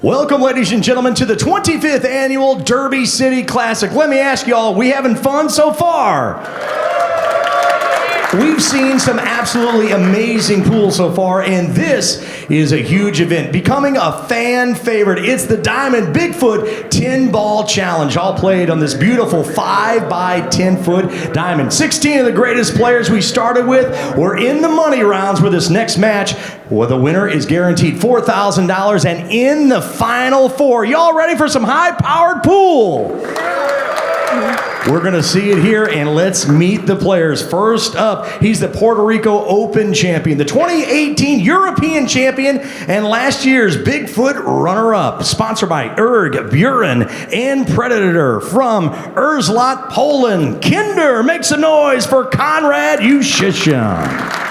Welcome, ladies and gentlemen, to the 25th annual Derby City Classic. Let me ask y'all, we having fun so far? We've seen some absolutely amazing pools so far, and this is a huge event, becoming a fan favorite. It's the Diamond Bigfoot 10-ball challenge, all played on this beautiful 5 by 10-foot diamond. 16 of the greatest players we started with were in the money rounds with this next match, where the winner is guaranteed $4,000, and in the final four. Y'all ready for some high-powered pool? We're going to see it here, and let's meet the players. First up, he's the Puerto Rico Open champion, the 2018 European champion, and last year's Bigfoot runner-up. Sponsored by Erg, Buren, and Predator from Erzlot, Poland. Kinder, make some noise for Konrad Juszczyszyn.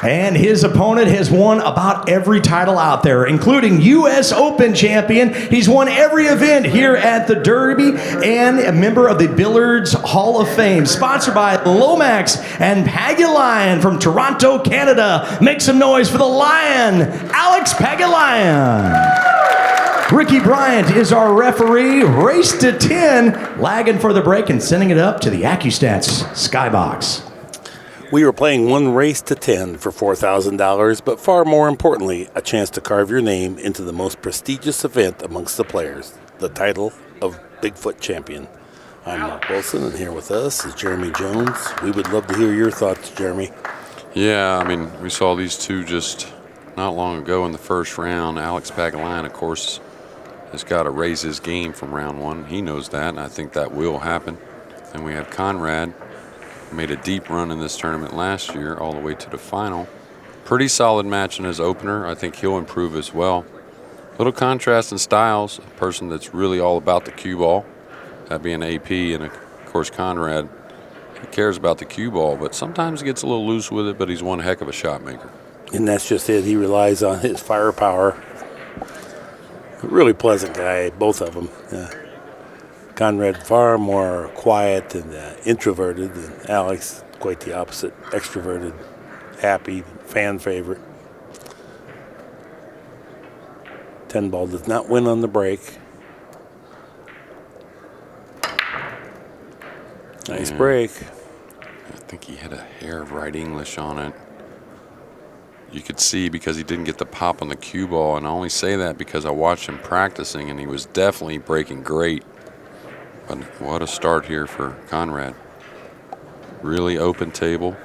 And his opponent has won about every title out there, including U.S. Open champion. He's won every event here at the Derby and a member of the Billiards Hall of Fame. Sponsored by Lomax and Pagulayan from Toronto, Canada. Make some noise for the Lion, Alex Pagulayan. Ricky Bryant is our referee. Race to 10, lagging for the break and sending it up to the ACCUSTATS Skybox. We are playing one race to 10 for $4,000, but far more importantly, a chance to carve your name into the most prestigious event amongst the players, the title of Bigfoot champion. I'm Mark Wilson, and here with us is Jeremy Jones. We would love to hear your thoughts, Jeremy. Yeah, I mean, we saw these two just not long ago in the first round. Alex Pagulayan, of course, has got to raise his game from round one. He knows that, and I think that will happen. And we have Konrad, made a deep run in this tournament last year, all the way to the final. Pretty solid match in his opener. I think he'll improve as well. Little contrast in styles. A person that's really all about the cue ball, that being AP, and of course Konrad, he cares about the cue ball, but sometimes he gets a little loose with it, but he's one heck of a shot maker. And that's just it. He relies on his firepower. Really pleasant guy, both of them. Konrad far more quiet and introverted, and Alex quite the opposite, extroverted, happy, fan favorite. 10 ball does not win on the break. Nice break. I think he had a hair of right English on it. You could see because he didn't get the pop on the cue ball, and I only say that because I watched him practicing, and he was definitely breaking great. But what a start here for Konrad. Really open table.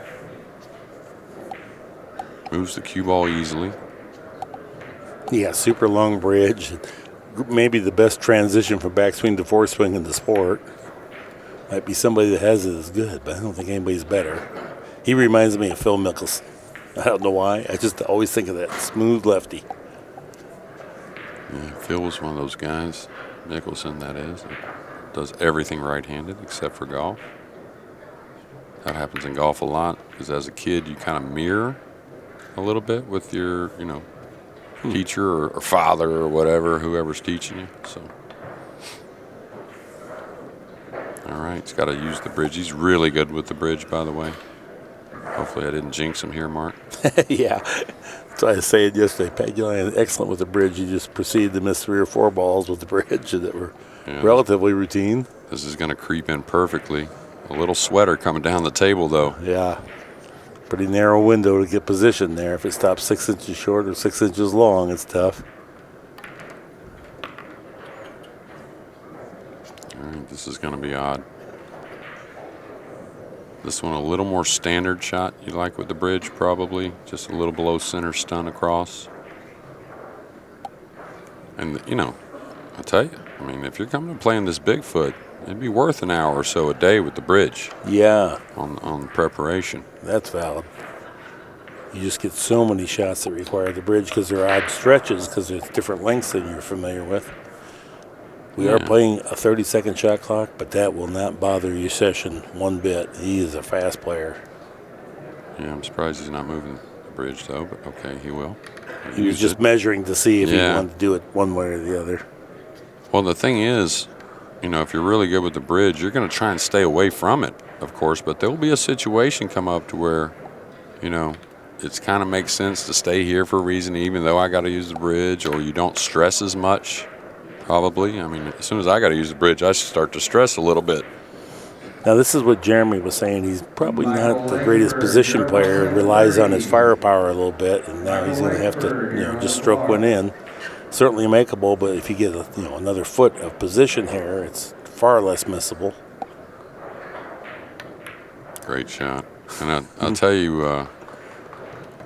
Moves the cue ball easily. Yeah, super long bridge. Maybe the best transition from backswing to foreswing in the sport. Might be somebody that has it as good, but I don't think anybody's better. He reminds me of Phil Mickelson. I don't know why. I just always think of that smooth lefty. Yeah, Phil was one of those guys. Mickelson, that is. Does everything right-handed except for golf. That happens in golf a lot because as a kid you kind of mirror a little bit with your, teacher or father or whatever, whoever's teaching you. So, all right, he's got to use the bridge. He's really good with the bridge, by the way. Hopefully I didn't jinx him here, Mark. Yeah, that's what I was saying yesterday. Pagulayan, excellent with the bridge. He just proceeded to miss 3 or 4 balls with the bridge that were relatively routine. This is going to creep in perfectly. A little sweater coming down the table, though. Yeah. Pretty narrow window to get positioned there. If it stops 6 inches short or 6 inches long, it's tough. All right, this is going to be odd. This one a little more standard shot you like with the bridge, probably. Just a little below center stun across. And, I'll tell you, I mean, if you're coming to playing this Bigfoot, it'd be worth an hour or so a day with the bridge. Yeah. On preparation. That's valid. You just get so many shots that require the bridge because they're odd stretches because there's different lengths than you're familiar with. We are playing a 30-second shot clock, but that will not bother your session one bit. He is a fast player. Yeah, I'm surprised he's not moving the bridge, though, but okay, he will. He was just measuring to see if he wanted to do it one way or the other. Well, the thing is, if you're really good with the bridge, you're going to try and stay away from it, of course, but there will be a situation come up to where, It's kind of makes sense to stay here for a reason, even though I got to use the bridge, or you don't stress as much, probably. I mean, as soon as I got to use the bridge, I should start to stress a little bit. Now, this is what Jeremy was saying. He's probably not the greatest position player, relies on his firepower a little bit, and now he's going to have to, just stroke one in. Certainly makeable, but if you get another foot of position here, it's far less missable. Great shot. And I'll tell you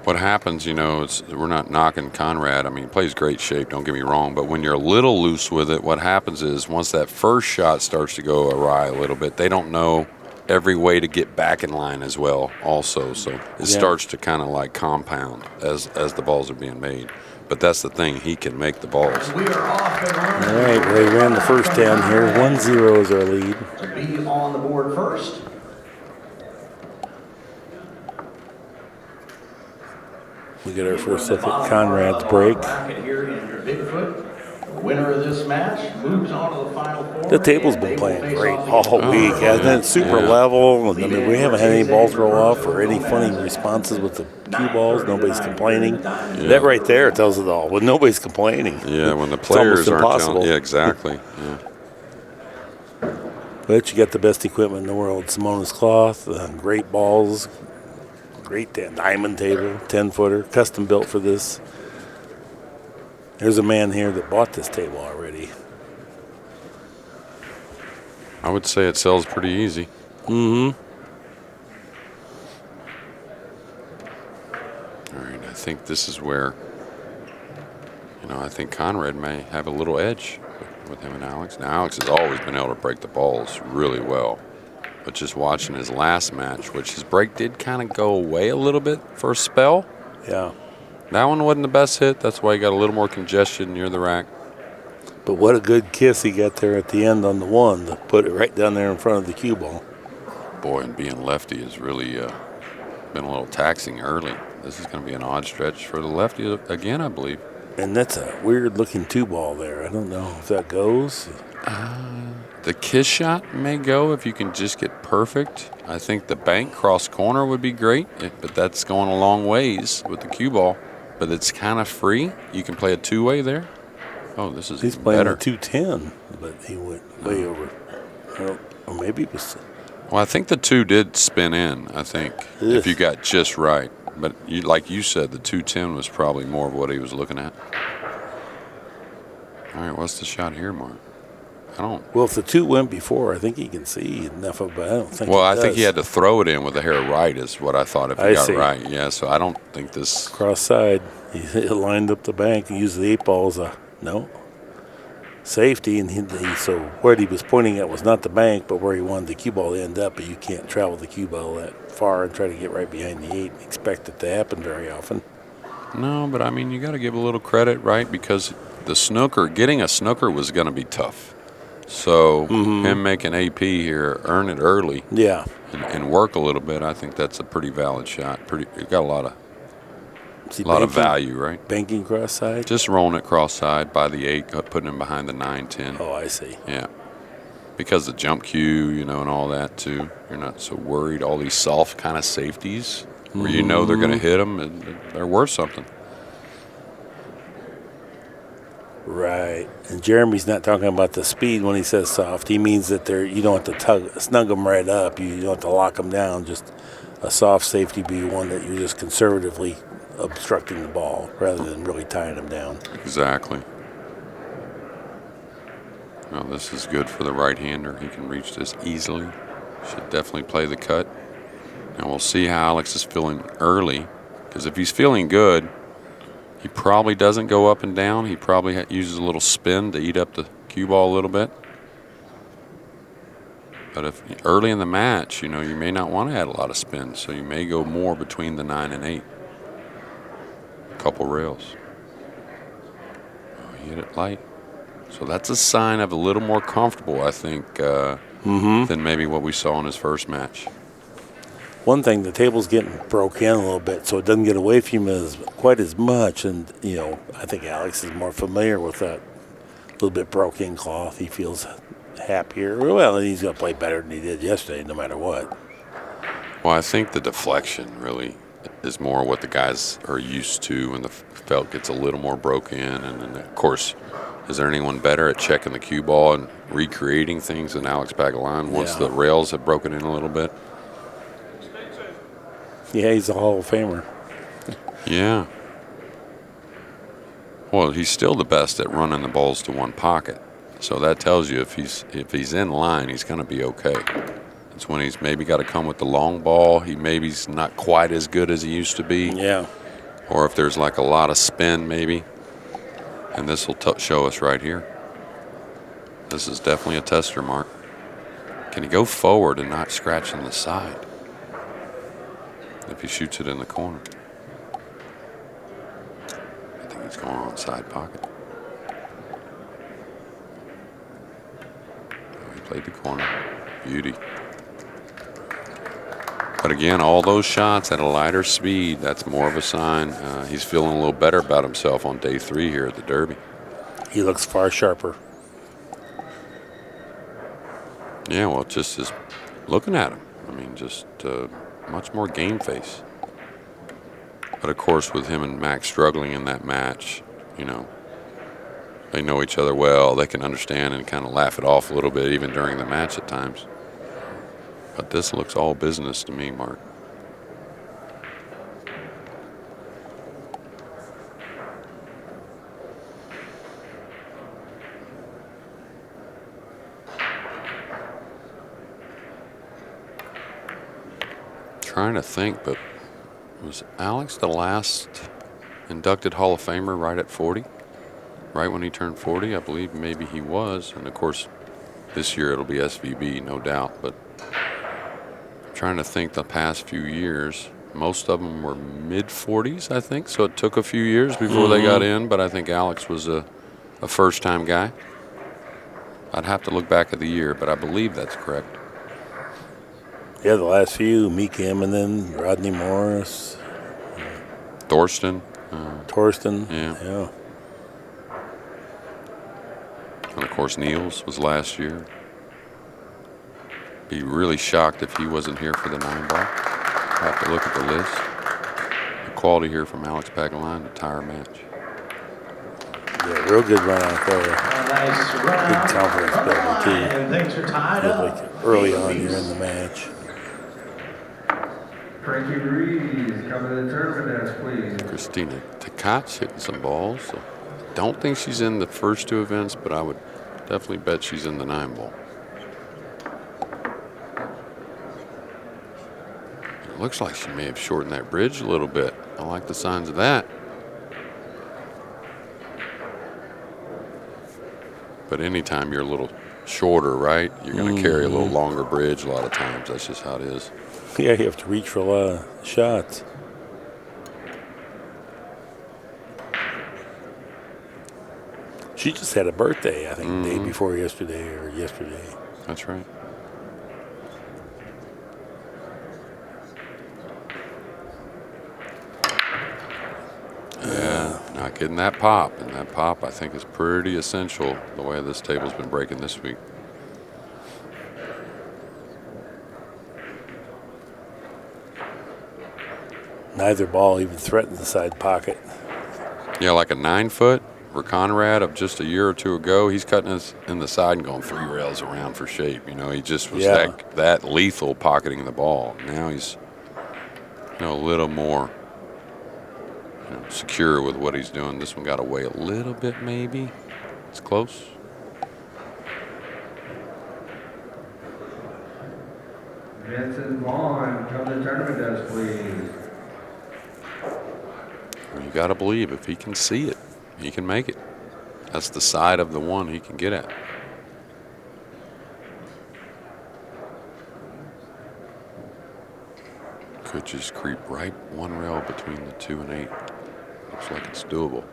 what happens, we're not knocking Konrad. I mean, he plays great shape, don't get me wrong. But when you're a little loose with it, what happens is once that first shot starts to go awry a little bit, they don't know every way to get back in line as well also. So it starts to kind of like compound as the balls are being made. But that's the thing. He can make the balls. We are off and running. All right, they ran the first 10 here. 1-0 is our lead. To be on the board first. We get our first look at Konrad's break. Here in your Bigfoot. The winner of this match moves on to the final four. The table's been playing great all week, hasn't it? Super level. I mean, we haven't had any ball throw off or any funny responses with the cue balls. Nobody's complaining. That right there tells it all. When nobody's complaining. Yeah, when the players aren't impossible. telling. Yeah, exactly. Yeah. But you got the best equipment in the world. Simona's cloth, great balls, great diamond table, 10-footer, custom built for this. There's a man here that bought this table already. I would say it sells pretty easy. Mm-hmm. All right, I think this is where, I think Konrad may have a little edge with him and Alex. Now, Alex has always been able to break the balls really well. But just watching his last match, which his break did kind of go away a little bit for a spell. Yeah. That one wasn't the best hit. That's why he got a little more congestion near the rack. But what a good kiss he got there at the end on the one to put it right down there in front of the cue ball. Boy, and being lefty has really been a little taxing early. This is going to be an odd stretch for the lefty again, I believe. And that's a weird-looking two-ball there. I don't know if that goes. The kiss shot may go if you can just get perfect. I think the bank cross corner would be great, but that's going a long ways with the cue ball. But it's kind of free. You can play a two-way there. Oh, this is He's playing better. a 210, but he went way over. Or maybe it was. Well, I think the two did spin in, I think, if you got just right. But like you said, the 210 was probably more of what he was looking at. All right, what's the shot here, Mark? Well, if the two went before, I think he can see enough of it. I don't think. Well, I think he had to throw it in with the hair right, is what I thought if he got see. right. Yeah, so I don't think this. Cross side, he lined up the bank and used the 8-ball as a safety. And so where he was pointing at was not the bank, but where he wanted the cue ball to end up. But you can't travel the cue ball that far and try to get right behind the 8 and expect it to happen very often. No, but I mean, you got to give a little credit, right? Because getting a snooker was going to be tough. So him making AP here, earn it early, and work a little bit. I think that's a pretty valid shot. It got a lot of value, right? Banking cross side. Just rolling it cross side by the 8, putting him behind the 9-10. Oh, I see. Yeah, because the jump cue, and all that too. You're not so worried. All these soft kind of safeties where they're going to hit them, and they're worth something. Right, and Jeremy's not talking about the speed when he says soft. He means that you don't have to snug them right up. You don't have to lock them down. Just a soft safety be one that you're just conservatively obstructing the ball rather than really tying them down. Exactly. Well, this is good for the right-hander. He can reach this easily. Should definitely play the cut. And we'll see how Alex is feeling early, because if he's feeling good, he probably doesn't go up and down. He probably uses a little spin to eat up the cue ball a little bit. But if early in the match, you may not want to add a lot of spin, so you may go more between the 9 and 8. A couple rails. Oh, he hit it light. So that's a sign of a little more comfortable, I think, than maybe what we saw in his first match. One thing, the table's getting broke in a little bit, so it doesn't get away from him quite as much. And, I think Alex is more familiar with that little bit broken cloth. He feels happier. Well, he's going to play better than he did yesterday, no matter what. Well, I think the deflection really is more what the guys are used to when the felt gets a little more broken. And then, of course, is there anyone better at checking the cue ball and recreating things than Alex Pagulayan once the rails have broken in a little bit? Yeah, he's a Hall of Famer. Yeah. Well, he's still the best at running the balls to one pocket. So that tells you if he's in line, he's going to be okay. It's when he's maybe got to come with the long ball. He maybe's not quite as good as he used to be. Yeah. Or if there's like a lot of spin, maybe. And this will show us right here. This is definitely a tester mark. Can he go forward and not scratch on the side if he shoots it in the corner? I think he's going on side pocket. Oh, he played the corner. Beauty. But again, all those shots at a lighter speed, that's more of a sign he's feeling a little better about himself on day 3 here at the Derby. He looks far sharper. Yeah, well, just as looking at him. I mean, just much more game face. But, of course, with him and Max struggling in that match, you know, they know each other well. They can understand and kind of laugh it off a little bit, even during the match at times. But this looks all business to me, Mark. Trying to think, but was Alex the last inducted Hall of Famer right at 40? Right when he turned 40? I believe maybe he was. And, of course, this year it'll be SVB, no doubt. But trying to think the past few years, most of them were mid-40s, I think. So it took a few years before they got in. But I think Alex was a first-time guy. I'd have to look back at the year, but I believe that's correct. Yeah, the last few, Meekham, and then Rodney Morris. Thorsten. Torsten. Yeah. And, of course, Niels was last year. Be really shocked if he wasn't here for the 9-ball. Have to look at the list. The quality here from Alex Pagulayan, the entire match. Yeah, real good run out there. Nice run. Good confidence builder, too. And things are tied Feels up. like early on you're in the match. Frankie Ruiz, come to the tournament desk, please. Christina Takat's hitting some balls. So don't think she's in the first 2 events, but I would definitely bet she's in the 9-ball. It looks like she may have shortened that bridge a little bit. I like the signs of that. But anytime you're a little shorter, right, you're going to carry a little longer bridge a lot of times. That's just how it is. Yeah, you have to reach for a lot of shots. She just had a birthday, I think, the day before yesterday or yesterday. That's right. Yeah, not getting that pop. And that pop, I think, is pretty essential the way this table's been breaking this week. Neither ball even threatened the side pocket. Yeah, like a 9-foot for Konrad of just a year or 2 ago, he's cutting us in the side and going 3 rails around for shape. You know, he just was that lethal pocketing the ball. Now he's, a little more secure with what he's doing. This one got away a little bit, maybe. It's close. Vincent Vaughn, come to the tournament desk, please. You got to believe if he can see it, he can make it. That's the side of the one he can get at. Could just creep right 1 rail between the 2 and 8. Looks like it's doable.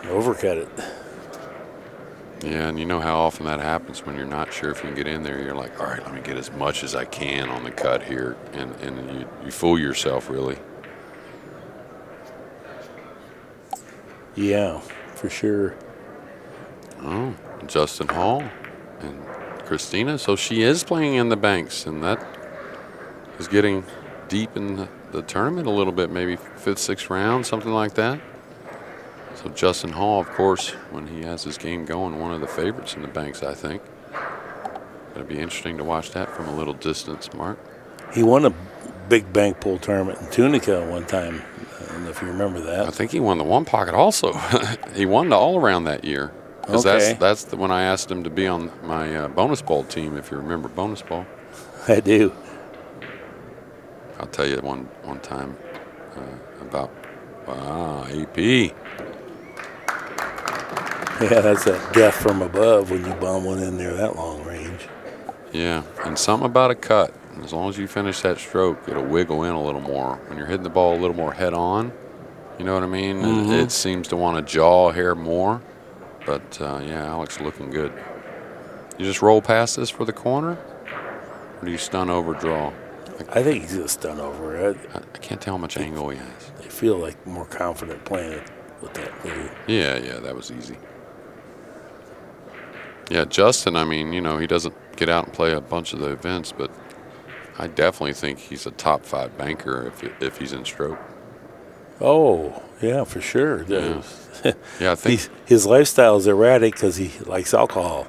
Overcut it. Yeah, and you know how often that happens when you're not sure if you can get in there. You're like, all right, let me get as much as I can on the cut here. And you fool yourself, really. Yeah, for sure. Oh, Justin Hall and Christina. So she is playing in the banks, and that is getting deep in the tournament a little bit, maybe 5th, 6th round, something like that. So Justin Hall, of course, when he has his game going, one of the favorites in the banks, I think. It'll be interesting to watch that from a little distance, Mark. He won a big bank pool tournament in Tunica one time. I don't know if you remember that. I think he won the one pocket also. He won the all-around that year. Because Okay. that's when I asked him to be on my bonus ball team, if you remember bonus ball. I do. I'll tell you one time about AP. Yeah, that's that death from above when you bomb one in there that long range. Yeah, and something about a cut. As long as you finish that stroke, it'll wiggle in a little more. When you're hitting the ball a little more head on, you know what I mean? It seems to want to jaw hair more. But, yeah, Alex looking good. You just roll past this for the corner? Or do you stun over draw? I think he's going to stun over it. I can't tell how much angle he has. They feel like more confident playing it with that move. Yeah, that was easy. Yeah, Justin, I mean, you know, he doesn't get out and play a bunch of the events, but I definitely think he's a top 5 banker if he's in stroke. Oh, yeah, for sure. Yeah, I think his lifestyle is erratic because he likes alcohol.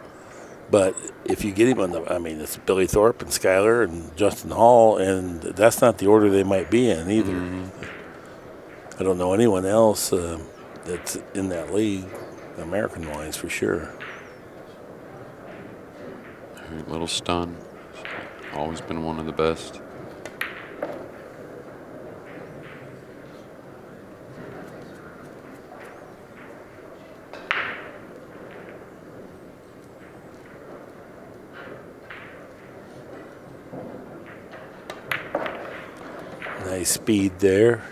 But if you get him on it's Billy Thorpe and Skyler and Justin Hall, and that's not the order they might be in either. I don't know anyone else that's in that league, American-wise, for sure. a little stun. Always been one of the best. Nice speed there,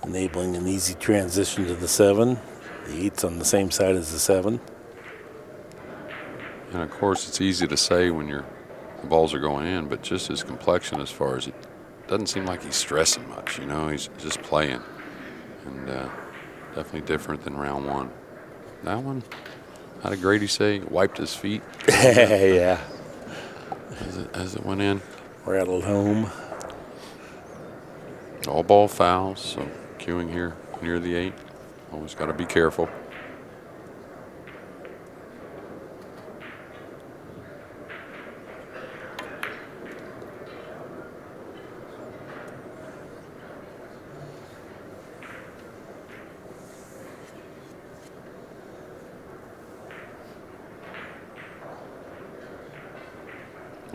enabling an easy transition to the 7. The 8's on the same side as the 7. And of course, it's easy to say when the balls are going in, but just his complexion, as far as it doesn't seem like he's stressing much. You know, he's just playing, and definitely different than round 1. That one, how did Grady say? Wiped his feet. Yeah, as it went in. rattled home. All ball fouls, so queuing here near the 8. Always got to be careful.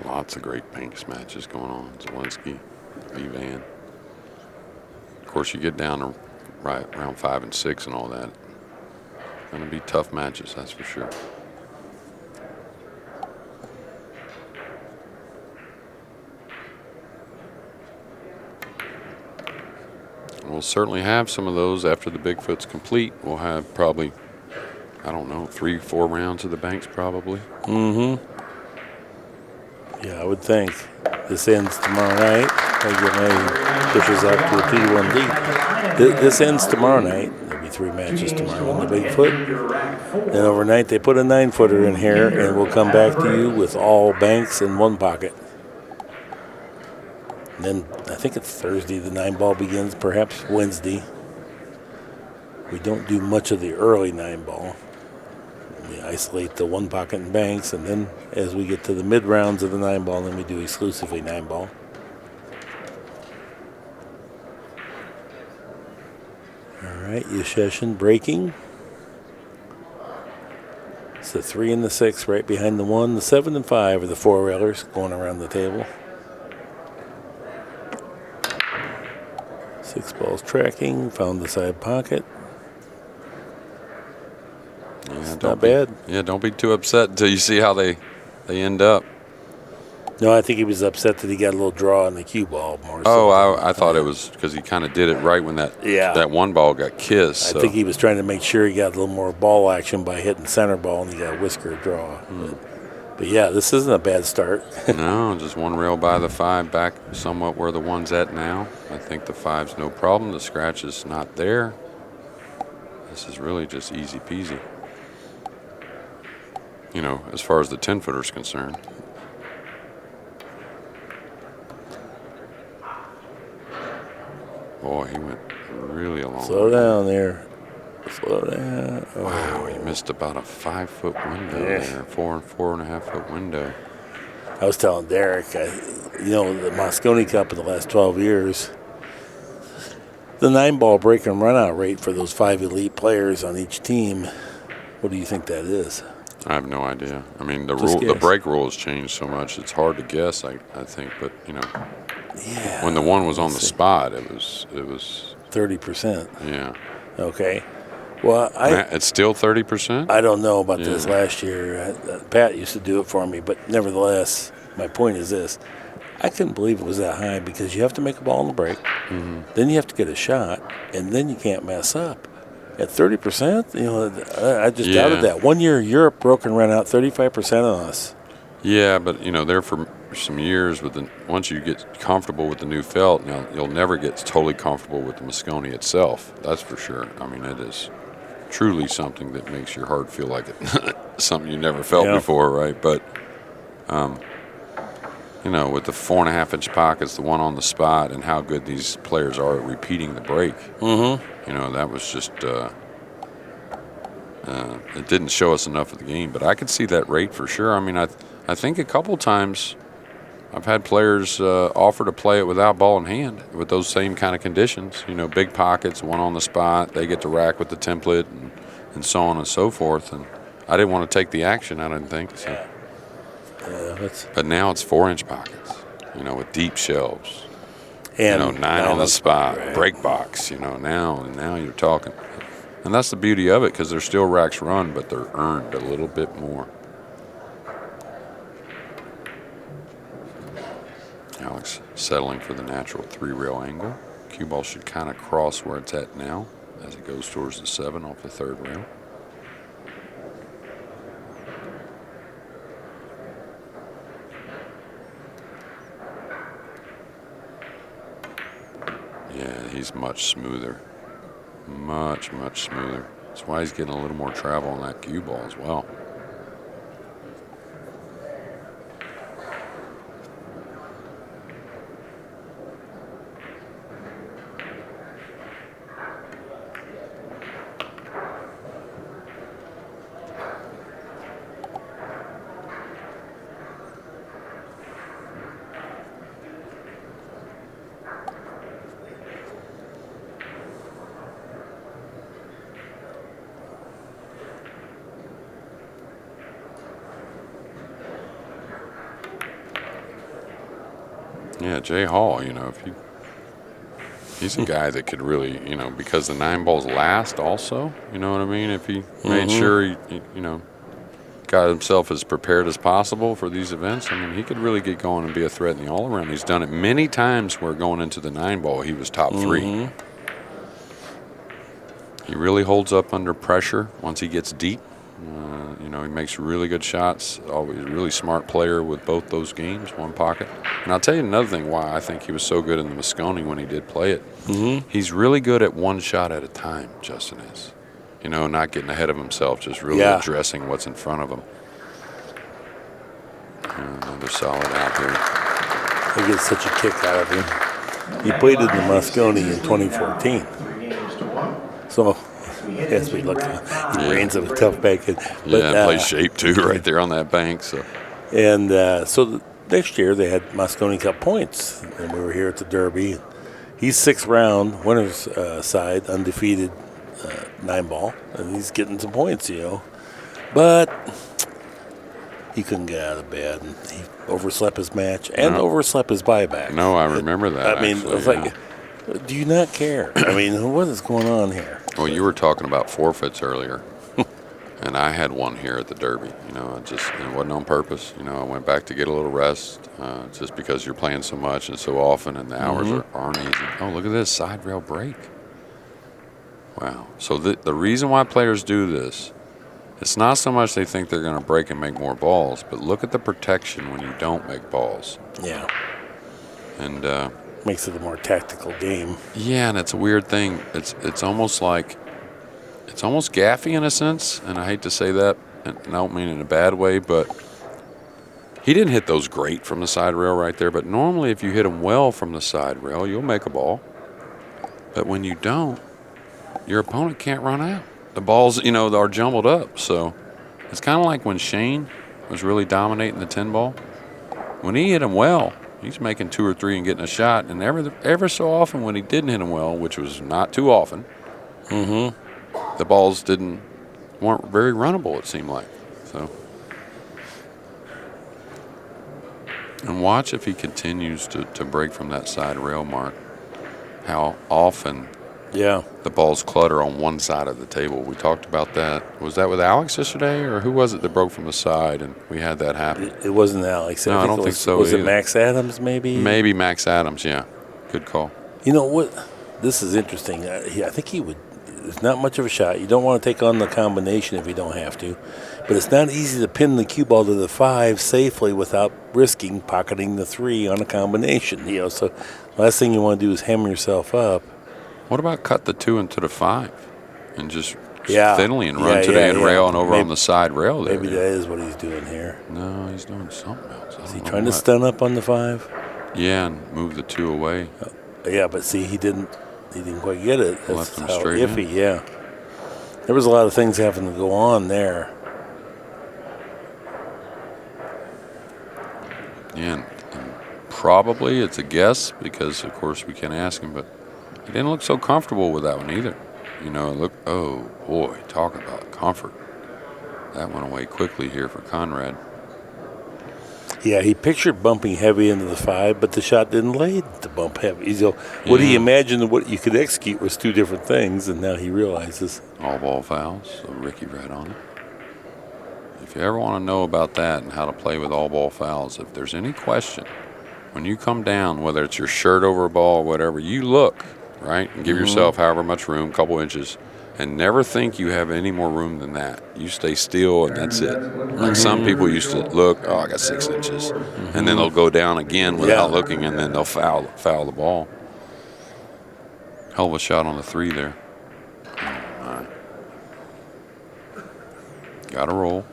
Lots of great Banks matches going on. Zelensky, V. Van. Of course, you get down to round 5 and 6 and all that. Going to be tough matches, that's for sure. We'll certainly have some of those after the Bigfoot's complete. We'll have probably, I don't know, 3-4 rounds of the Banks probably. Mm-hmm. Yeah, I would think. This ends tomorrow night. I get my pushes out to the P1D. This ends tomorrow night. There'll be 3 matches tomorrow on the Bigfoot. And overnight they put a 9-footer in here, and we'll come back to you with all banks in one pocket. And then I think it's Thursday the 9-ball begins, perhaps Wednesday. We don't do much of the early 9-ball. We isolate the one pocket and banks, and then as we get to the mid rounds of the 9-ball, then we do exclusively 9-ball. All right, Juszczyszyn breaking. It's the 3 and the 6 right behind the 1. The 7 and 5 are the 4-railers going around the table. 6 balls tracking, found the side pocket. Yeah, Not bad. Yeah, don't be too upset until you see how they end up. No, I think he was upset that he got a little draw on the cue ball more. Oh, I thought it was because he kind of did it right when that one ball got kissed. I think he was trying to make sure he got a little more ball action by hitting center ball, and he got a whisker draw. But yeah, this isn't a bad start. No, just one rail by the 5, back somewhat where the 1's at now. I think the 5's no problem. The scratch is not there. This is really just easy peasy. as far as the 10-footer is concerned. Boy, he went really long. Slow down there. Slow down. Oh. Wow, he missed about a 5-foot window there, 4.5-foot window. I was telling Derek, the Moscone Cup in the last 12 years, the 9-ball break and run-out rate for those 5 elite players on each team, what do you think that is? I have no idea. I mean, the break rule has changed so much, it's hard to guess, I think. But, when the one was on the spot, it was 30%. Yeah. Okay. Well, it's still 30%? I don't know about this last year. Pat used to do it for me, but nevertheless, my point is this. I couldn't believe it was that high because you have to make a ball in the break, then you have to get a shot, and then you can't mess up. At 30%, I just doubted that. 1 year, Europe broke and ran out 35% on us. Yeah, but, there for some years, once you get comfortable with the new felt, you'll never get totally comfortable with the Moscone itself. That's for sure. I mean, it is truly something that makes your heart feel like it. Something you never felt before, right? But, with the 4.5-inch pockets, the one on the spot, and how good these players are at repeating the break, that was just it didn't show us enough of the game. But I could see that rate for sure. I mean, I think a couple times I've had players offer to play it without ball in hand with those same kind of conditions. Big pockets, one on the spot, they get to rack with the template and so on and so forth. And I didn't want to take the action, I didn't think. So. But now it's 4-inch pockets, with deep shelves. And 9 on the spot, break box, now you're talking. And that's the beauty of it, because they're still racks run, but they're earned a little bit more. Alex settling for the natural 3-rail angle. Cue ball should kind of cross where it's at now as it goes towards the 7 off the 3rd rail. Yeah, he's much smoother. Much smoother. That's why he's getting a little more travel on that cue ball as well. Yeah, Jay Hall, he's a guy that could really, because the 9 balls last also, you know what I mean? If he made sure he got himself as prepared as possible for these events, I mean, he could really get going and be a threat in the all-around. He's done it many times where going into the 9 ball, he was top 3. He really holds up under pressure once he gets deep. He makes really good shots. Always a really smart player with both those games, one pocket. And I'll tell you another thing why I think he was so good in the Moscone when he did play it. He's really good at one shot at a time, Justin is. Not getting ahead of himself, just really addressing what's in front of him. Another solid out here. I get such a kick out of him. He played in the Moscone in 2014. So, yes, we look. He reigns of a tough bank. Plays shape too, right there on that bank. So, and so next year they had Moscone Cup points, and we were here at the Derby. He's 6th round, winner's side, undefeated 9 ball, and he's getting some points, But he couldn't get out of bed, and he overslept his match and overslept his buyback. No, I remember that. I mean, it was like, do you not care? I mean, what is going on here? Well, you were talking about forfeits earlier, and I had one here at the Derby. It wasn't on purpose. I went back to get a little rest, just because you're playing so much and so often, and the hours aren't easy. Oh, look at this side rail break. Wow. So the reason why players do this, it's not so much they think they're going to break and make more balls, but look at the protection when you don't make balls. Yeah. And makes it a more tactical game. Yeah, and it's a weird thing. It's almost like, it's almost gaffy in a sense, and I hate to say that, and I don't mean in a bad way, but he didn't hit those great from the side rail right there. But normally if you hit them well from the side rail, you'll make a ball. But when you don't, your opponent can't run out. The balls, are jumbled up. So it's kind of like when Shane was really dominating the 10 ball. When he hit them well, he's making 2 or 3 and getting a shot. And ever so often when he didn't hit them well, which was not too often, the balls weren't very runnable, it seemed like. So, and watch if he continues to break from that side rail mark, how often the balls clutter on one side of the table. We talked about that. Was that with Alex yesterday, or who was it that broke from the side and we had that happen? It wasn't Alex. No, I don't think so Was either. it Max Adams, maybe? Maybe Max Adams, yeah. Good call. You know what? This is interesting. I think he would. It's not much of a shot. You don't want to take on the combination if you don't have to. But it's not easy to pin the cue ball to the 5 safely without risking pocketing the 3 on a combination. So the last thing you want to do is hem yourself up. What about cut the 2 into the 5 and just thinly and run to the end rail and over on the side rail there? Maybe that is what he's doing here. No, he's doing something else. Is he trying to stun up on the 5? Yeah, and move the 2 away. Yeah, but see, he didn't quite get it. That's Left him how straight iffy, yeah. There was a lot of things having to go on there. Yeah, and probably it's a guess because, of course, we can't ask him, but he didn't look so comfortable with that one either. Oh, boy, talk about comfort. That went away quickly here for Konrad. Yeah, he pictured bumping heavy into the 5, but the shot didn't lay to bump heavy. So what he imagined what you could execute was 2 different things, and now he realizes. All ball fouls, so Ricky right on it. If you ever want to know about that and how to play with all ball fouls, if there's any question, when you come down, whether it's your shirt over a ball or whatever, you look, right, and give yourself however much room, a couple inches, and never think you have any more room than that. You stay still, and that's it. Like some people used to look, I got 6 inches, and then they'll go down again without looking, and then they'll foul the ball. Hell of a shot on the 3 there. Got to roll.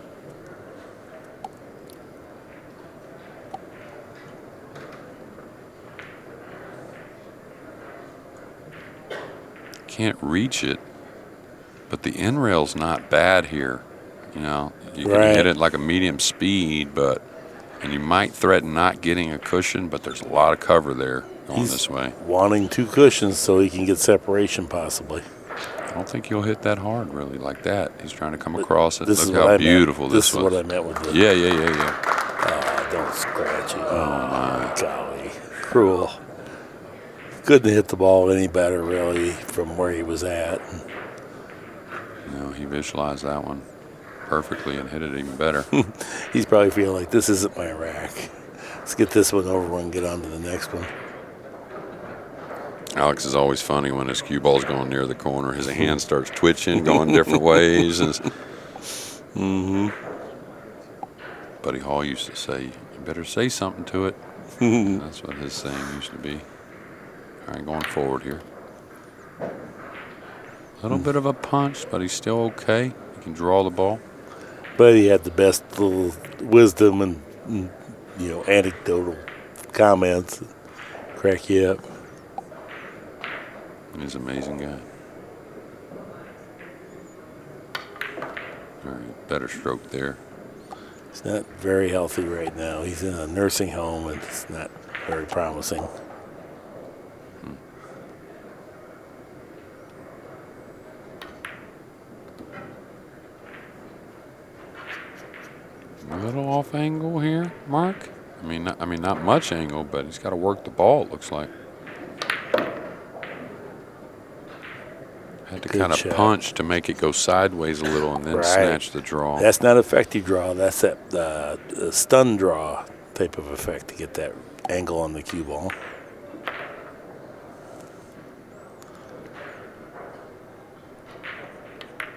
Can't reach it, but the end rail's not bad here. You can hit it like a medium speed, and you might threaten not getting a cushion, but there's a lot of cover there going this way. Wanting 2 cushions so he can get separation possibly. I don't think he'll hit that hard really like that. He's trying to come across it. Look how beautiful this was. This is what I meant with it. Yeah. Don't scratch it. Oh my golly. Cruel. Couldn't hit the ball any better, really, from where he was at. He visualized that one perfectly and hit it even better. He's probably feeling like, this isn't my rack. Let's get this one over and get on to the next one. Alex is always funny when his cue ball's going near the corner. His hand starts twitching, going different ways. Buddy Hall used to say, you better say something to it. That's what his saying used to be. All right, going forward here. A little bit of a punch, but he's still okay. He can draw the ball. But he had the best little wisdom and anecdotal comments that crack you up. He's an amazing guy. All right, better stroke there. He's not very healthy right now. He's in a nursing home, and it's not very promising. A little off angle here, Mark. I mean, not much angle, but he's got to work the ball. It looks like. Had to kind of punch to make it go sideways a little, and then snatch the draw. That's not effective draw. That's that stun draw type of effect to get that angle on the cue ball.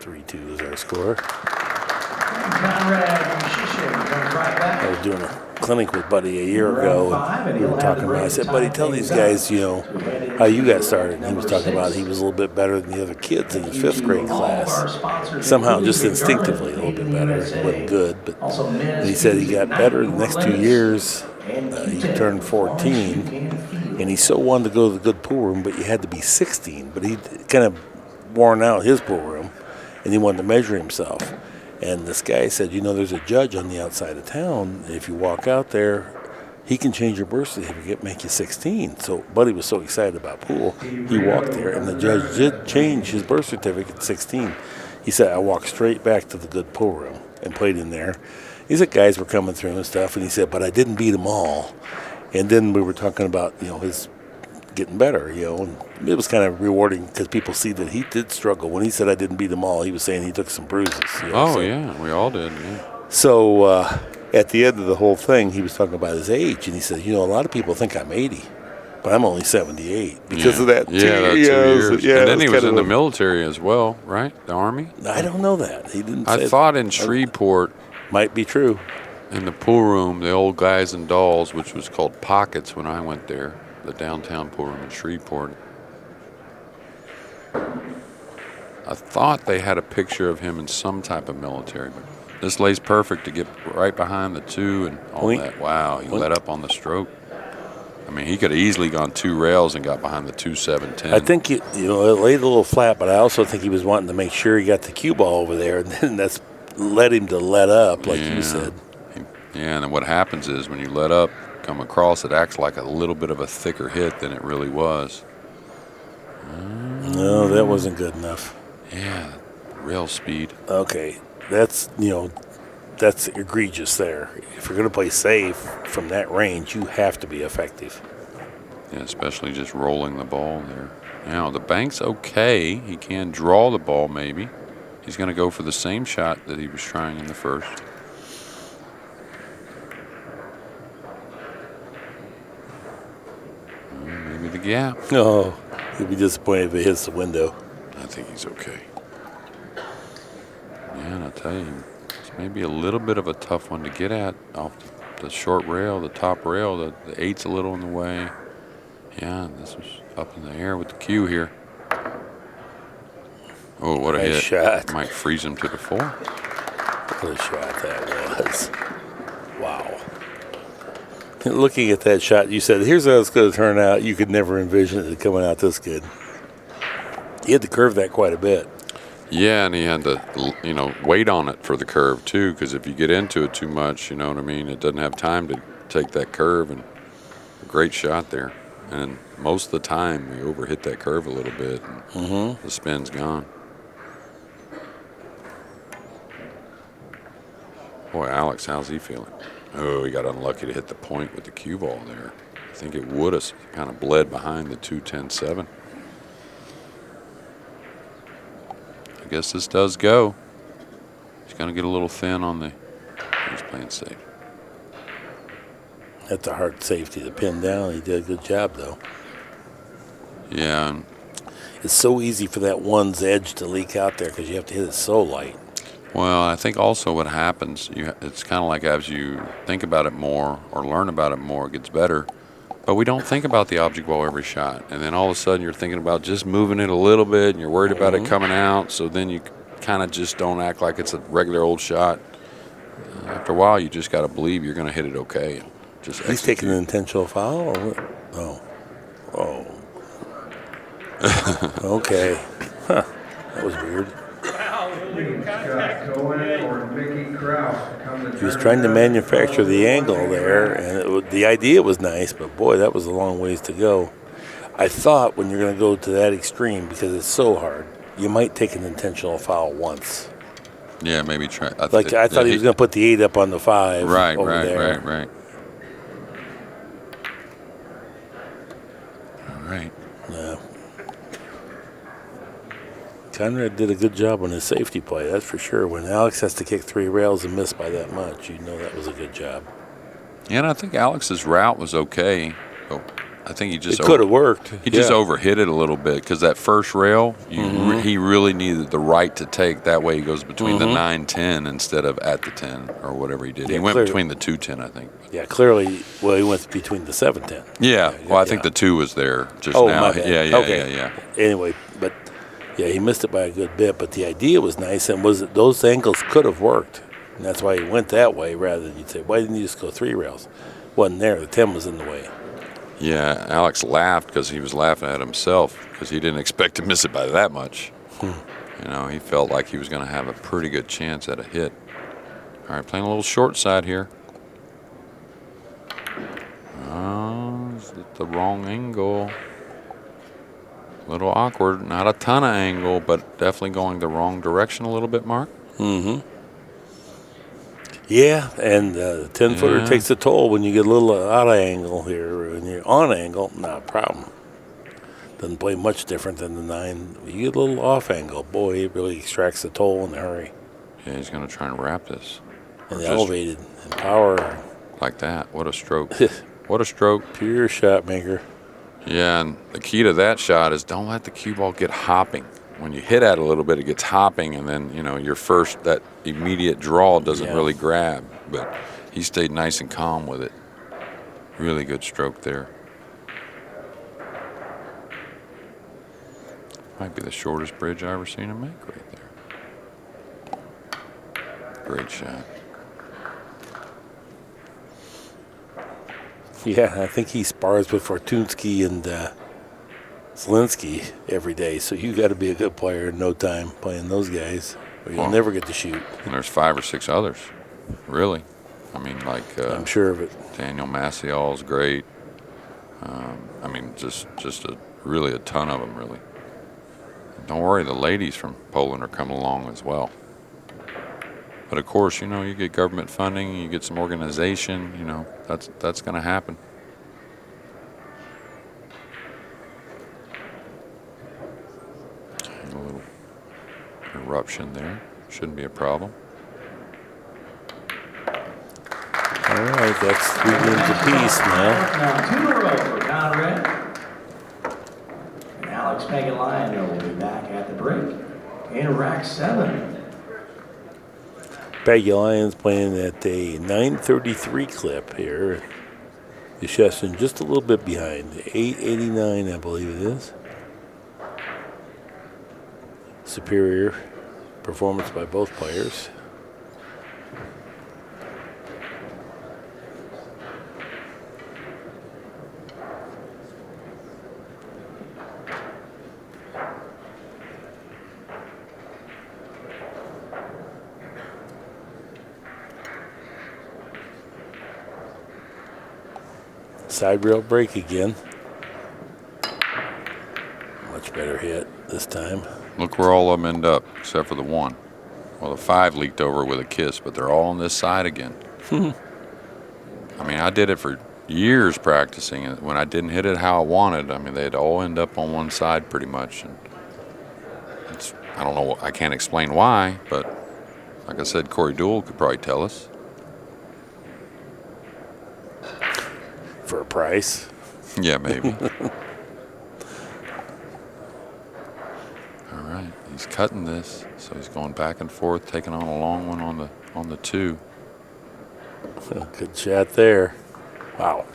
Three-2 is our score. Konrad Juszczyszyn comes right back. I was doing a clinic with Buddy a year ago, and we were talking about, I said, Buddy, tell these guys, you know, how you got started. And he was talking about he was a little bit better than the other kids in the 5th grade class. Somehow, just instinctively, a little bit better. It wasn't good, but and he said he got better the next 2 years. He turned 14, and he so wanted to go to the good pool room, but you had to be 16. But he kind of worn out his pool room, and he wanted to measure himself. And this guy said, you know, there's a judge on the outside of town. If you walk out there, he can change your birth certificate, make you 16. So Buddy was so excited about pool, he walked there, and the judge did change his birth certificate at 16. He said, I walked straight back to the good pool room and played in there. He said guys were coming through and stuff, and he said, but I didn't beat them all. And then we were talking about, you know, his getting better, you know, and it was kind of rewarding because people see that he did struggle. When he said I didn't beat them all, he was saying he took some bruises. You know, Oh, so. yeah, we all did, yeah. So at the end of the whole thing, he was talking about his age, and he said, you know, a lot of people think I'm 80, but I'm only 78 because of that 2 Yeah, that 2 years. years. Yeah, and then he was in the middle. military as well, right? The Army? I don't know that. He didn't say I thought in Shreveport, might be true. in the pool room, the old Guys and Dolls, which was called Pockets when I went there, the downtown pool room in Shreveport. I thought they had a picture of him in some type of military, but this lays perfect to get right behind the 2 and all that. Wow, he let up on the stroke. I mean, he could have easily gone 2 rails and got behind the 2-7-10. I think, you know, it laid a little flat, but I also think he was wanting to make sure he got the cue ball over there, and then that's led him to let up, like you said. Yeah, and then what happens is when you let up, come across, it acts like a little bit of a thicker hit than it really was. No, that wasn't good enough. Yeah, rail speed. Okay, that's, you know, that's egregious there. If you're going to play safe from that range, you have to be effective. Yeah, especially just rolling the ball there. Now, the bank's okay. He can draw the ball maybe. He's going to go for the same shot that he was trying in the first. Maybe the gap. No, he'll be disappointed if it hits the window. I think he's okay. Yeah, and I'll tell you, it's maybe a little bit of a tough one to get at off the short rail, the top rail. The 8's a little in the way. Yeah, this was up in the air with the cue here. Oh, what a Nice hit. shot. Might freeze him to the 4. What a shot that was. Wow. Looking at that shot, you said, here's how it's going to turn out. You could never envision it coming out this good. He had to curve that quite a bit. Yeah, and he had to, you know, wait on it for the curve, too, because if you get into it too much, you know what I mean, it doesn't have time to take that curve. And a great shot there. And most of the time, we overhit that curve a little bit, and the spin's gone. Boy, Alex, how's he feeling? Oh, he got unlucky to hit the point with the cue ball there. I think it would have kind of bled behind the 2-10-7. I guess this does go. He's going to get a little thin on the... He's playing safe. That's a hard safety to pin down. He did a good job, though. Yeah. And it's so easy for that one's edge to leak out there because you have to hit it so light. well, I think also what happens, it's kind of like as you think about it more or learn about it more, it gets better. But we don't think about the object ball every shot. And then all of a sudden you're thinking about just moving it a little bit and you're worried about it coming out. So then you kind of just don't act like it's a regular old shot. After a while, you just got to believe you're going to hit it okay. And just He's execute. taking an intentional foul or what? Oh. Okay. Huh. That was weird. Scott Cohen or Mickey Kraus come to He was trying to manufacture the angle there, and the idea was nice, but boy, that was a long ways to go. I thought when you're going to go to that extreme, because it's so hard, you might take an intentional foul once. Yeah, maybe try. I thought he was going to put the 8 up on the 5. Right. All right. All right. Yeah. Konrad did a good job on his safety play, that's for sure. When Alex has to kick 3 rails and miss by that much, you know that was a good job. Yeah, and I think Alex's route was okay. But I think he just It could have worked. He just overhit it a little bit because that first rail, he really needed the right to take. That way he goes between the 9-10 instead of at the 10 or whatever he did. Yeah, he went clearly. between the 2-10, I think. Yeah, clearly. Well, he went between the 7-10. Yeah. Well, I think the 2 was there just Oh, now. my bad. Yeah. Okay. Anyway, but yeah, he missed it by a good bit. But the idea was nice, and was that those angles could have worked, and that's why he went that way rather than you'd say, why didn't you just go 3 rails? Wasn't there. The 10 was in the way. Yeah, Alex laughed because he was laughing at himself because he didn't expect to miss it by that much. You know, he felt like he was going to have a pretty good chance at a hit. All right, playing a little short side here. Is it the wrong angle? A little awkward. Not a ton of angle, but definitely going the wrong direction a little bit, Mark. Yeah, and the 10-footer takes a toll when you get a little out of angle here. When you're on angle, not a problem. Doesn't play much different than the 9. You get a little off angle. Boy, it really extracts the toll in a hurry. Yeah, he's going to try and wrap this. And elevated and power. Like that. What a stroke. What a stroke. Pure shot maker. Yeah, and the key to that shot is don't let the cue ball get hopping. When you hit at it a little bit, it gets hopping, and then, you know, your first, that immediate draw doesn't really grab. But he stayed nice and calm with it. Really good stroke there. Might be the shortest bridge I ever seen him make right there. Great shot. Yeah, I think he spars with Fortunsky and Zelinsky every day, so you got to be a good player in no time playing those guys, or you'll never get to shoot. And there's 5 or 6 others, really. I mean, like I'm sure of it. Daniel Maciel's great. I mean, just really a ton of them, really. Don't worry, the ladies from Poland are coming along as well. But of course, you know, you get government funding, you get some organization, you know, that's going to happen. A little eruption there. Shouldn't be a problem. All right, that's 3 games apiece now. Now 2 in a row for Konrad. And Alex Pagulayan will be back at the break in rack 7. Pagulayan's playing at a 9:33 clip here. Juszczyszyn just a little bit behind. 8:89, I believe it is. Superior performance by both players. Side rail break again. Much better hit this time. Look where all of them end up, except for the 1. Well, the 5 leaked over with a kiss, but they're all on this side again. I mean, I did it for years practicing, and when I didn't hit it how I wanted, I mean, they'd all end up on one side pretty much. And I don't know, I can't explain why, but like I said, Corey Deuel could probably tell us. For a price. Yeah, maybe. All right, he's cutting this, so he's going back and forth, taking on a long one on the 2. Good shot there. Wow.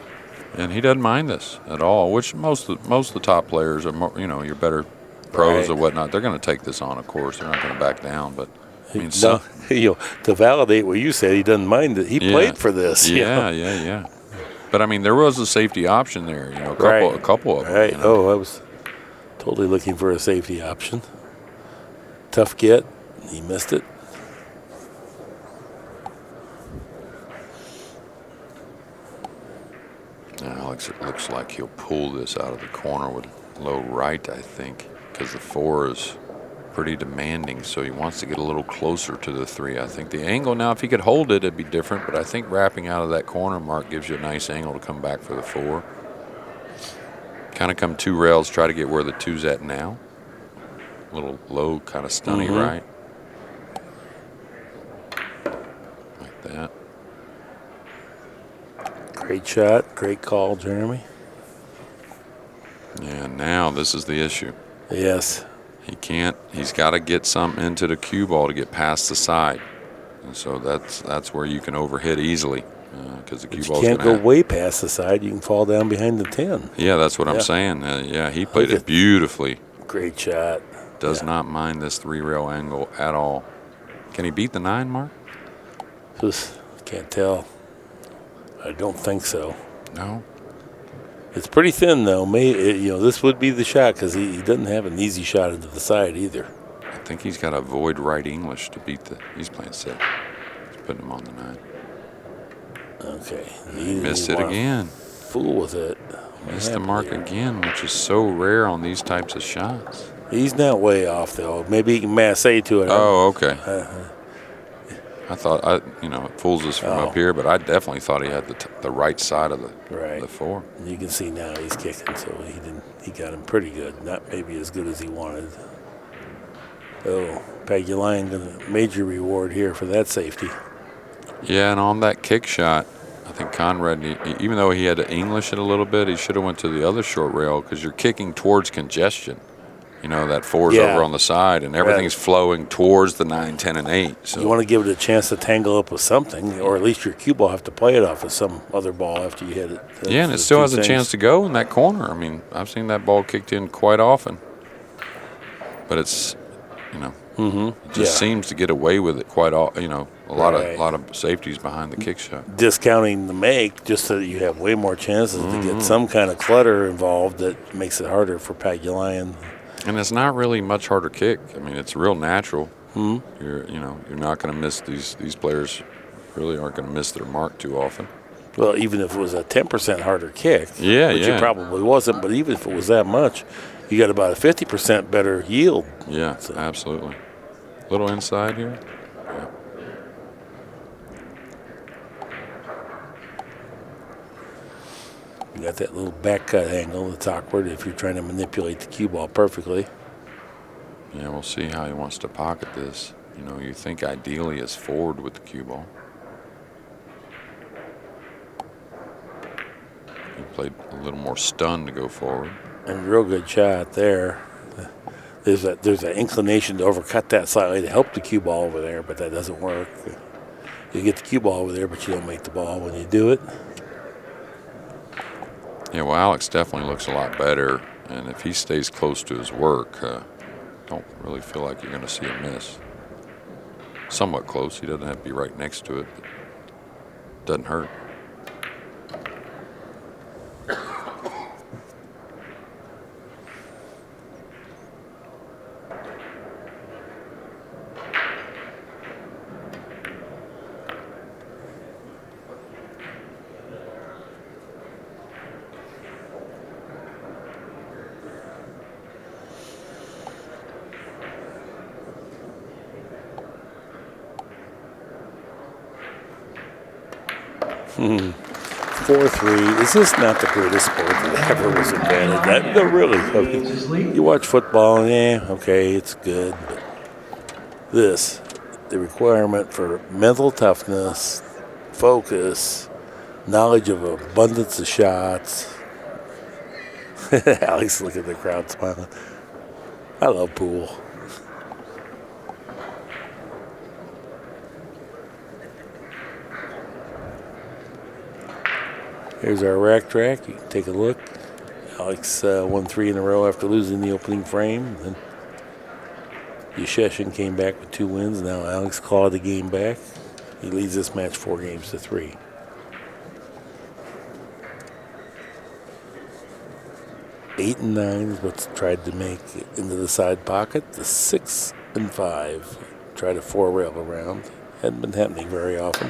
And he doesn't mind this at all, which most of the top players are, more, you know, your better pros or whatnot. They're going to take this on, of course. They're not going to back down. But I mean, no, you know, to validate what you said, he doesn't mind it. He played for this. Yeah. But I mean, there was a safety option there. You know, a couple of them. Right. You know? Oh, I was totally looking for a safety option. Tough get. He missed it. Now, Alex, it looks like he'll pull this out of the corner with low right, I think, because the 4 is pretty demanding, so he wants to get a little closer to the 3. I think the angle now, if he could hold it, it'd be different, but I think wrapping out of that corner mark gives you a nice angle to come back for the 4. Kind of come 2 rails, try to get where the 2's at now. A little low, kind of stunny right. Like that. Great shot. Great call, Jeremy. And now this is the issue. Yes. He can't. He's got to get something into the cue ball to get past the side, and so that's where you can overhit easily because the cue ball can't go way past the side. You can fall down behind the 10. Yeah, that's what I'm saying. Yeah, he played it beautifully. Great shot. Does not mind this 3-rail angle at all. Can he beat the 9, Mark? Just can't tell. I don't think so. No. It's pretty thin, though. This would be the shot because he doesn't have an easy shot into the side either. I think he's got to avoid right English to beat the. He's playing 6. He's putting him on the 9. Okay. He missed it again. Fool with it. Missed the mark again, which is so rare on these types of shots. He's not way off, though. Maybe he can masse to it. Oh, okay. I thought, it fools us from up here, but I definitely thought he had the right side of the 4. You can see now he's kicking, so he got him pretty good. Not maybe as good as he wanted. Oh, Pagulayan got a major reward here for that safety. Yeah, and on that kick shot, I think Konrad, even though he had to English it a little bit, he should have went to the other short rail because you're kicking towards congestion. That 4's over on the side, and everything's flowing towards the 9, 10, and 8. So you want to give it a chance to tangle up with something, or at least your cue ball have to play it off with some other ball after you hit it. Yeah, and it still has a chance to go in that corner. I mean, I've seen that ball kicked in quite often. But it's, it just seems to get away with it quite often. A lot of safeties behind the kick shot. Discounting the make just so that you have way more chances to get some kind of clutter involved that makes it harder for Pagulayan. And it's not really much harder kick. I mean, it's real natural. You're not going to miss these players. Really aren't going to miss their mark too often. Well, even if it was a 10% harder kick, which it probably wasn't, but even if it was that much, you got about a 50% better yield. Yeah, absolutely. Little inside here. Yeah. You got that little back cut angle that's awkward if you're trying to manipulate the cue ball perfectly. Yeah, we'll see how he wants to pocket this. You think ideally is forward with the cue ball. He played a little more stunned to go forward. And real good shot there. There's an inclination to overcut that slightly to help the cue ball over there, but that doesn't work. You get the cue ball over there, but you don't make the ball when you do it. Yeah, well, Alex definitely looks a lot better, and if he stays close to his work, don't really feel like you're going to see a miss. Somewhat close. He doesn't have to be right next to it, but doesn't hurt. Hmm. 4-3. Is this not the greatest sport that ever was invented? Really. I mean, you watch football, and okay, it's good. But the requirement for mental toughness, focus, knowledge of abundance of shots. Alex, look at the crowd smiling. I love pool. Here's our rack track. You can take a look. Alex won 3 in a row after losing the opening frame. Then Juszczyszyn came back with 2 wins. Now Alex clawed the game back. He leads this match 4-3. Eight and 9 is what's tried to make it into the side pocket. The 6 and 5 try to 4-rail around. Hadn't been happening very often.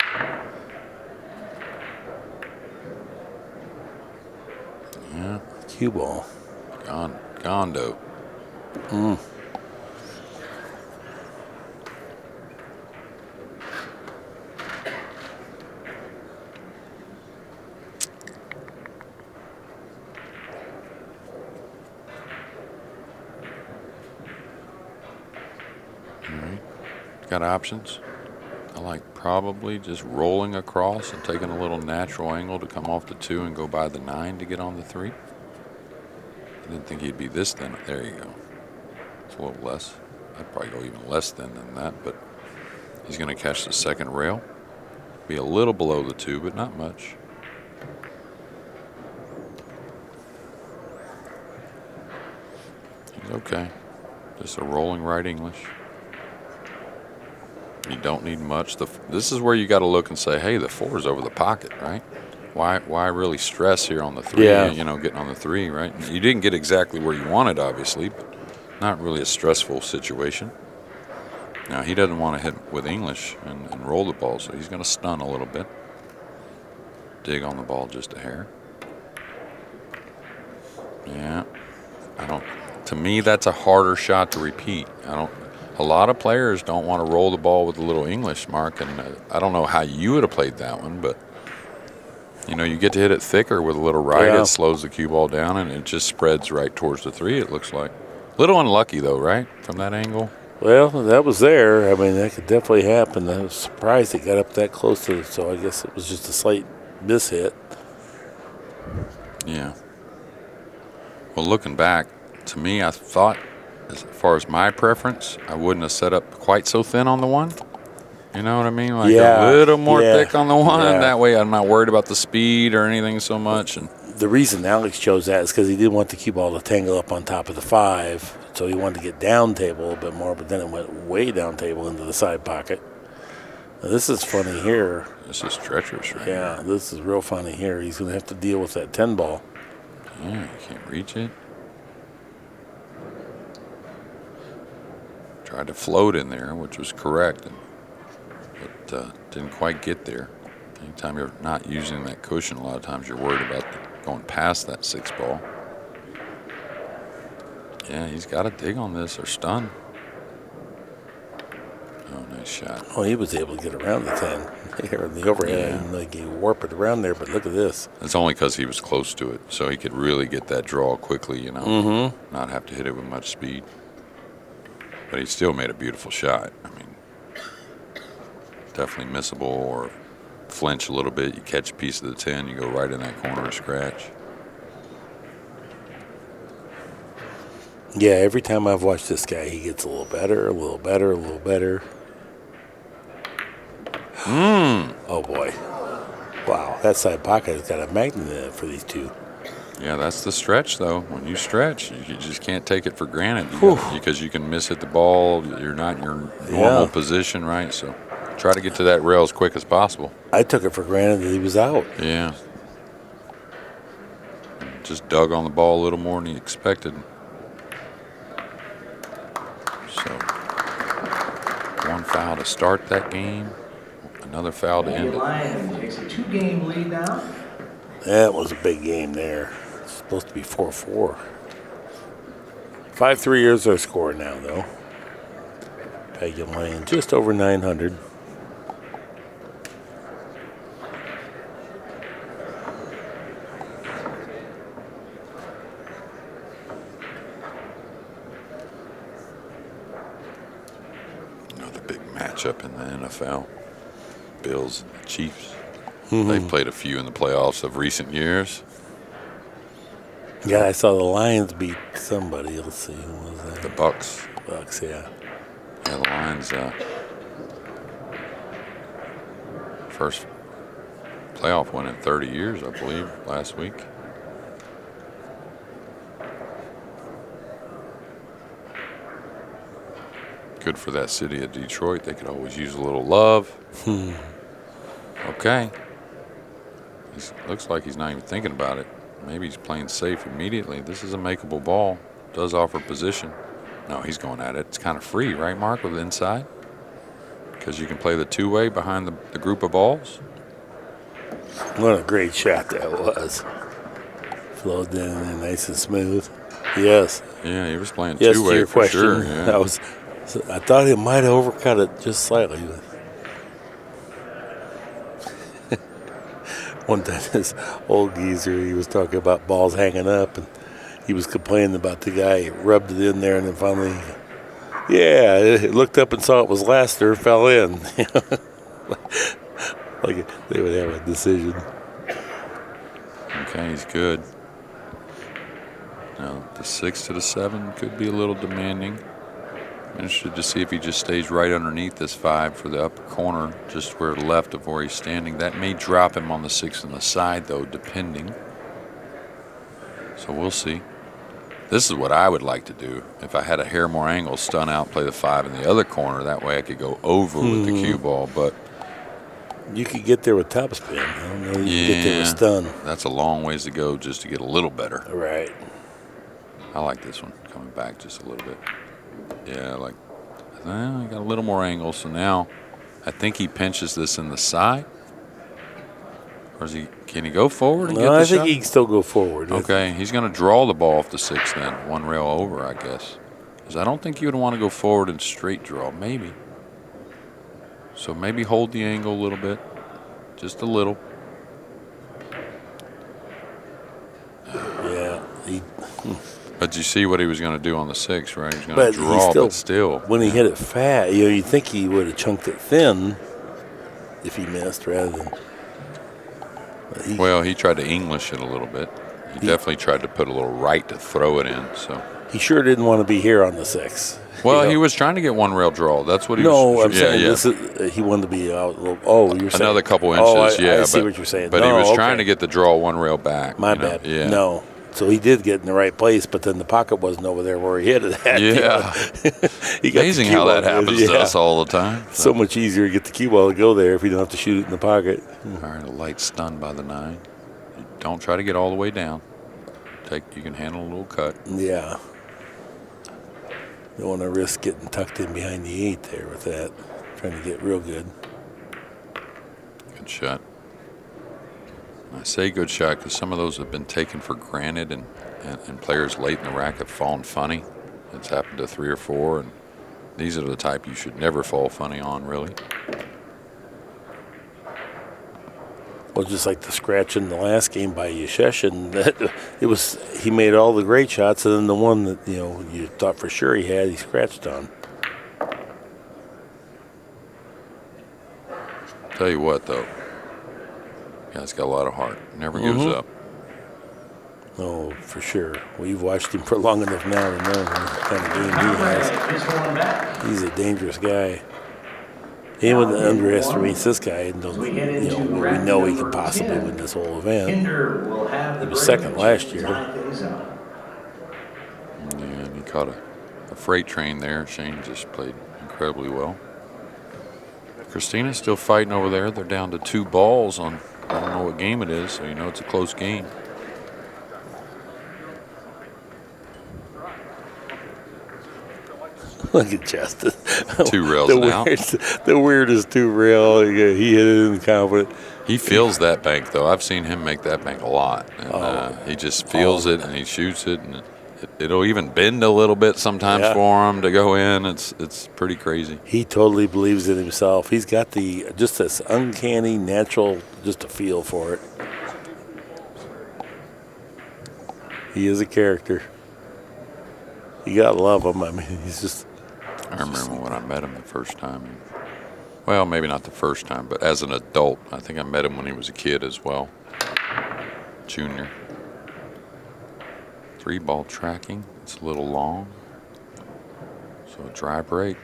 Yeah. Cue ball. Gondo. Got options. I like probably just rolling across and taking a little natural angle to come off the 2 and go by the 9 to get on the 3. I didn't think he'd be this thin. There you go. It's a little less. I'd probably go even less thin than that, but he's going to catch the second rail. Be a little below the 2, but not much. He's okay. Just a rolling right English. You don't need much. This is where you got to look and say, hey, the 4 is over the pocket, right? Why really stress here on the 3? Yeah. You know, getting on the 3, right? You didn't get exactly where you wanted, obviously, but not really a stressful situation. Now, he doesn't want to hit with English and roll the ball, so he's going to stun a little bit. Dig on the ball just a hair. Yeah. To me, that's a harder shot to repeat. A lot of players don't want to roll the ball with a little English, Mark, and I don't know how you would have played that one, but you know, you get to hit it thicker with a little right. Yeah. It slows the cue ball down, and it just spreads right towards the 3, it looks like. Little unlucky, though, right, from that angle? Well, that was there. I mean, that could definitely happen. I was surprised it got up that close to it, so I guess it was just a slight mishit. Yeah. Well, looking back, to me, I thought, as far as my preference, I wouldn't have set up quite so thin on the 1. You know what I mean? Like Yeah, a little more yeah, thick on the 1. yeah. That way I'm not worried about the speed or anything so much. And The reason Alex chose that is because he didn't want the cue ball to tangle up on top of the 5, so he wanted to get down table a little bit more, but then it went way down table into the side pocket. Now, this is funny here. this is treacherous, right? Yeah, this is real funny here. He's going to have to deal with that 10 ball. Yeah, you can't reach it. Tried to float in there, which was correct, but didn't quite get there. Anytime you're not using that cushion, a lot of times you're worried about going past that 6 ball. Yeah, he's got to dig on this or stun. Oh, nice shot. Oh, he was able to get around the 10 here in the overhead. Yeah. And like he warped it around there, but look at this. It's only because he was close to it, so he could really get that draw quickly, you know, not have to hit it with much speed. But he still made a beautiful shot. I mean, definitely missable, or flinch a little bit, you catch a piece of the 10, you go right in that corner and scratch. Yeah, every time I've watched this guy, he gets a little better, a little better, a little better. Oh, boy. Wow, that side pocket has got a magnet in it for these 2. Yeah, that's the stretch, though. When you stretch, you just can't take it for granted because you can miss hit the ball. You're not in your normal position, right? So try to get to that rail as quick as possible. I took it for granted that he was out. Yeah. Just dug on the ball a little more than he expected. So 1 foul to start that game, another foul to end it. Pagulayan takes a 2-game lead now. That was a big game there. It's supposed to be 4-4. 5-3 is our score now, though. Pagulayan just over 900. Another big matchup in the NFL. Bills and the Chiefs. They've played a few in the playoffs of recent years. Yeah, I saw the Lions beat somebody. Let's see, who was that? The Bucks. Bucks, yeah. Yeah, the Lions. First playoff win in 30 years, I believe, last week. Good for that city of Detroit. They could always use a little love. Okay. Looks like he's not even thinking about it. Maybe he's playing safe immediately. This is a makeable ball. Does offer position. No, he's going at it. It's kind of free, right, Mark, with the inside? Because you can play the 2-way behind the group of balls. What a great shot that was. Flowed in there nice and smooth. Yes. Yeah, he was playing Yes, to two-way your for question. sure. Yeah. I thought he might have overcut it just slightly. One time, this old geezer, he was talking about balls hanging up, and he was complaining about the guy who rubbed it in there, and then finally, it looked up and saw it was Laster, fell in. Like they would have a decision. Okay, he's good. Now, the 6 to the 7 could be a little demanding. I'm interested to see if he just stays right underneath this 5 for the upper corner, just where left of where he's standing. That may drop him on the 6 on the side, though, depending. So we'll see. This is what I would like to do. If I had a hair more angle, stun out, play the 5 in the other corner. That way I could go over with the cue ball. But You could get there with topspin. I don't know you could get there with stun. That's a long ways to go just to get a little better. Right. I like this one coming back just a little bit. Yeah, I got a little more angle. So now I think he pinches this in the side. Or can he go forward and get the I shot? think he can still go forward. Okay, he's going to draw the ball off the 6 then, 1 rail over, I guess. Because I don't think you would want to go forward and straight draw, maybe. So maybe hold the angle a little bit, just a little. Yeah. But you see what he was going to do on the 6, right? He was going to draw, but still. When he hit it fat, you'd think he would have chunked it thin if he missed rather than. Well, he tried to English it a little bit. He definitely tried to put a little right to throw it in. So he sure didn't want to be here on the 6. Well, he was trying to get 1 rail draw. That's what he was. No, I'm saying this is, he wanted to be out. Oh, you're saying another couple inches. I see what you're saying. But he was trying to get the draw 1 rail back. My bad. Yeah. No. So he did get in the right place, but then the pocket wasn't over there where he hit it at. Yeah. He got Amazing how that happens to us all the time. So much easier to get the cue ball to go there if you don't have to shoot it in the pocket. All right, a light stun by the 9. Don't try to get all the way down. You can handle a little cut. Yeah. Don't want to risk getting tucked in behind the 8 there with that. Trying to get real good. Good shot. I say good shot because some of those have been taken for granted, and players late in the rack have fallen funny. It's happened to 3 or 4, and these are the type you should never fall funny on, really. Well, just like the scratch in the last game by Juszczyszyn, he made all the great shots, and then the one that you thought for sure he had, he scratched on. Tell you what, though, guy's got a lot of heart. Never gives up. Oh, for sure. We've watched him for long enough now to know what kind of game he has. He's a dangerous guy. Anyone that underestimates this guy, we know he could possibly win this whole event. He was second last year. Yeah, and he caught a freight train there. Shane just played incredibly well. Christina's still fighting over there. They're down to 2 balls on, I don't know what game it is, so you know it's a close game. Look at Justin. 2 rails and out. The weirdest 2 rail. He hit it in confident. He feels that bank, though. I've seen him make that bank a lot. And, he just feels it, and he shoots it, and it'll even bend a little bit sometimes for him to go in. It's pretty crazy. He totally believes in himself. He's got just this uncanny, natural, just a feel for it. He is a character. You gotta love him. I mean, he's just. I remember when I met him the first time. Well, maybe not the first time, but as an adult. I think I met him when he was a kid as well. Junior. 3-ball tracking. It's a little long. So a dry break.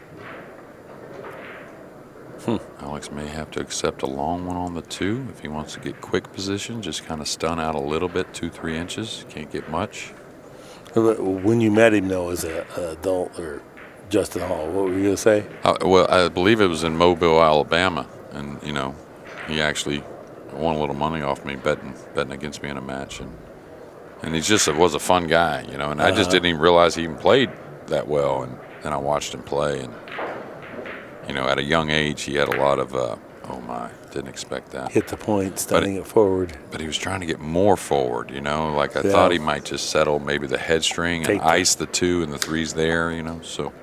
Alex may have to accept a long one on the 2 if he wants to get quick position. Just kind of stun out a little bit, 2-3 inches. Can't get much. When you met him, though, as an adult or Justin Hall, what were you going to say? Well, I believe it was in Mobile, Alabama. And, he actually won a little money off me betting against me in a match. And he just was a fun guy, and I just didn't even realize he even played that well. And then I watched him play. And, at a young age, he had a lot of, didn't expect that. Hit the point, stunning it forward. But he was trying to get more forward, Like I thought he might just settle maybe the head string and ice the 2 and the 3's there, So,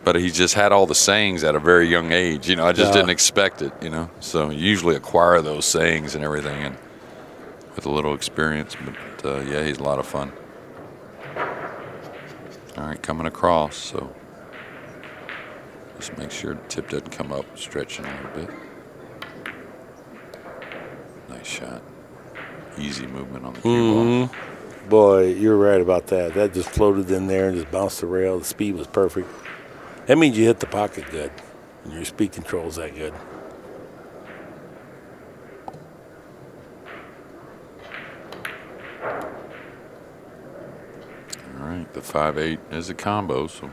but he just had all the sayings at a very young age, I just didn't expect it, So you usually acquire those sayings and everything, and with a little experience. But he's a lot of fun. All right, coming across, so just make sure the tip doesn't come up, stretching a little bit. Nice shot. Easy movement on the cue ball. Boy, you're right about that. That just floated in there and just bounced the rail. The speed was perfect. That means you hit the pocket good, and your speed control's that good. All right, the 5-8 is a combo, so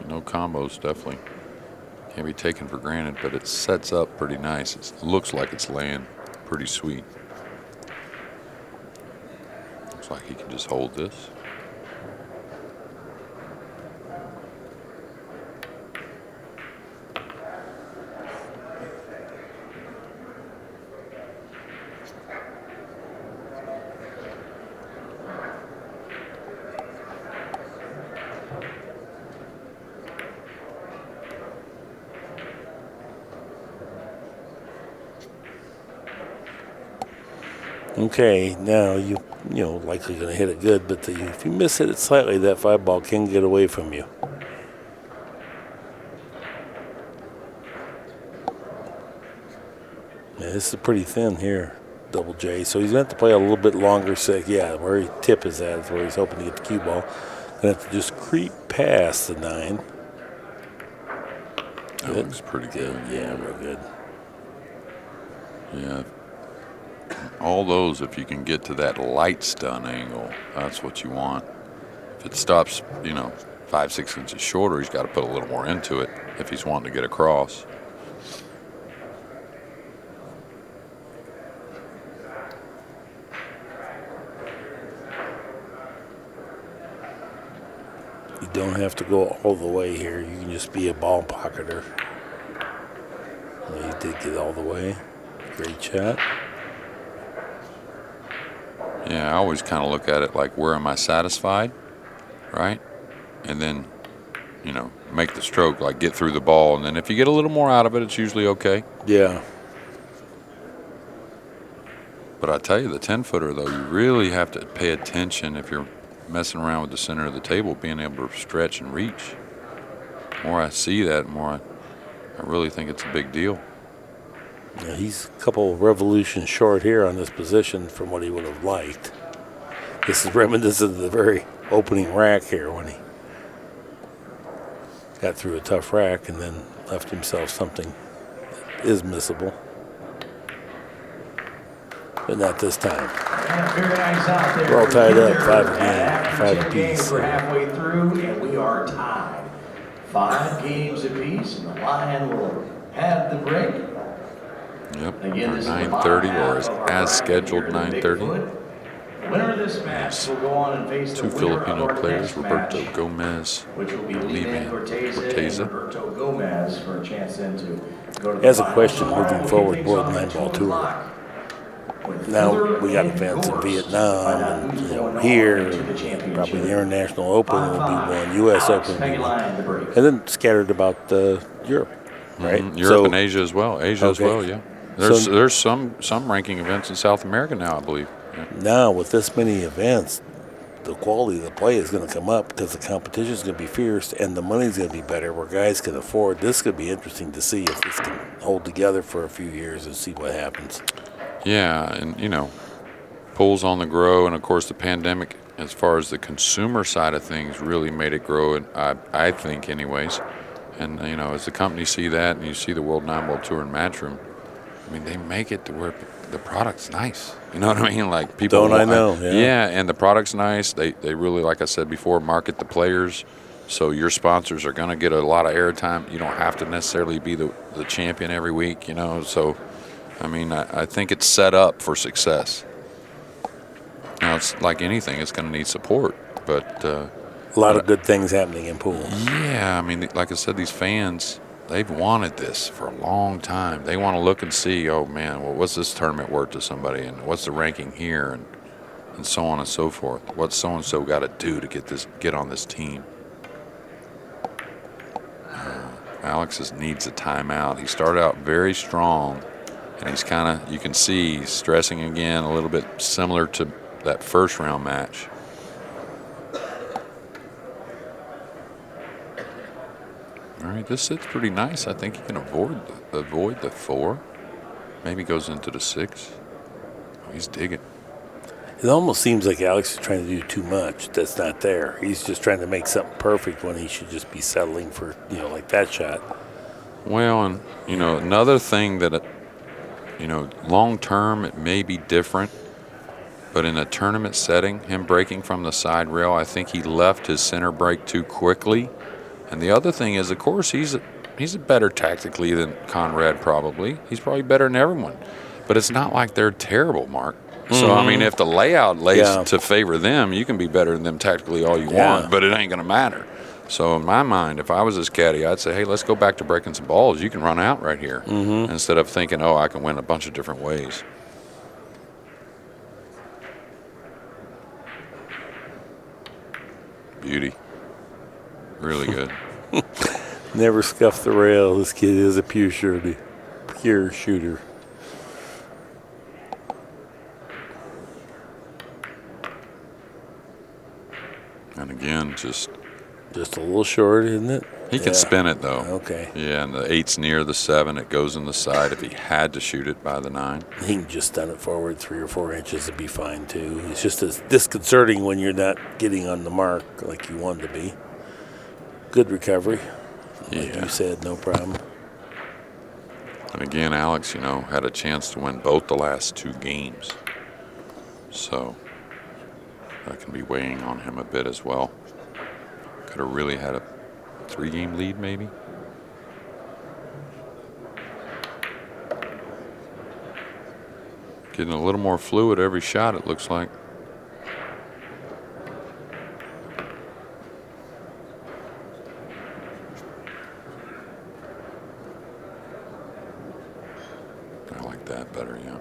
no combos definitely can't be taken for granted, but it sets up pretty nice. It looks like it's laying pretty sweet. Looks like he can just hold this. Okay, now you likely going to hit it good, but if you miss it slightly, that 5 ball can get away from you. Yeah, this is pretty thin here, Double J. So he's going to have to play a little bit longer set. Yeah, where his tip is at is where he's hoping to get the cue ball. Going to have to just creep past the 9. That looks pretty good. Yeah, real good. Yeah. All those, if you can get to that light stun angle, that's what you want. If it stops, 5-6 inches shorter, he's got to put a little more into it if he's wanting to get across. You don't have to go all the way here. You can just be a ball pocketer. Well, you did get all the way. Great shot. Yeah, I always kind of look at it like, where am I satisfied, right? And then, make the stroke, like get through the ball. And then if you get a little more out of it, it's usually okay. Yeah. But I tell you, the 10-footer, though, you really have to pay attention if you're messing around with the center of the table, being able to stretch and reach. The more I see that, the more I really think it's a big deal. Yeah, he's a couple revolutions short here on this position from what he would have liked. This is reminiscent of the very opening rack here when he got through a tough rack and then left himself something that is missable. But not this time. Very nice out there. We're all tied up, 5 again, 5 games. apiece. We're halfway through, and we are tied. 5 games apiece, and the Lion will have the break. Yep, Again, or this is the 9:30, or bottom half of our as scheduled, Diamond 9:30. Bigfoot. The winner of this match will go on and face Two the winner of Filipino our players, next Roberto match, Gomez, which will be Levy Levy Cortez and Corteza. Roberto Gomez for a chance then to go to the As a finals. question, Tomorrow moving we'll forward, kick World things off 9-ball at 2 tour. o'clock with Now Fuller we got and events in Gorst Vietnam to find out and who's here, going on to the championship. probably the International Open will be 5-5. one, U.S. Alex Open will be one, Pagulayan, the break. and then scattered about Europe, right? Europe and Asia as well. Asia as Okay. well, yeah. There's some ranking events in South America now, I believe. Yeah. Now with this many events, the quality of the play is going to come up because the competition is going to be fierce and the money's going to be better where guys can afford. This could be interesting to see if this can hold together for a few years and see what happens. Yeah, and pools on the grow, and of course the pandemic, as far as the consumer side of things, really made it grow, and I think anyways. And as the companies see that, and you see the World 9-Ball Tour and Matchroom, they make it to where the product's nice. You know what I mean? Like people Don't I know? Yeah, and the product's nice. They really, like I said before, market the players. So your sponsors are going to get a lot of airtime. You don't have to necessarily be the champion every week, So, I think it's set up for success. Now, it's like anything, it's going to need support. But A lot of good things happening in pool. yeah, like I said, these fans, they've wanted this for a long time. They want to look and see, oh, man, well, what's this tournament worth to somebody, and what's the ranking here, and so on and so forth. What's so-and-so got to do to get on this team? Alex needs a timeout. He started out very strong, and he's kind of, you can see, he's stressing again, a little bit similar to that first round match. All right, this sit's pretty nice. I think he can avoid the 4. Maybe goes into the 6. Oh, he's digging. It almost seems like Alex is trying to do too much that's not there. He's just trying to make something perfect when he should just be settling for, like that shot. Well, and, another thing that, long term it may be different, but in a tournament setting, him breaking from the side rail, I think he left his center break too quickly. And the other thing is, of course, he's better tactically than Konrad probably. He's probably better than everyone. But it's not like they're terrible, Mark. So, I mean, if the layout lays to favor them, you can be better than them tactically all you want, but it ain't going to matter. So, in my mind, if I was this caddy, I'd say, hey, let's go back to breaking some balls. You can run out right here instead of thinking, oh, I can win a bunch of different ways. Beauty. Really good. Never scuffed the rail. This kid is a pure shooter. And again, just a little short, isn't it? He can spin it, though. Okay. Yeah, and the 8's near the 7. It goes in the side if he had to shoot it by the 9. He can just stun it forward 3 or 4 inches. It'd be fine, too. It's just as disconcerting when you're not getting on the mark like you want to be. Good recovery. Like you said, no problem. And again, Alex, had a chance to win both the last 2 games. So that can be weighing on him a bit as well. Could have really had a 3-game lead, maybe. Getting a little more fluid every shot, it looks like. I like that better, yeah.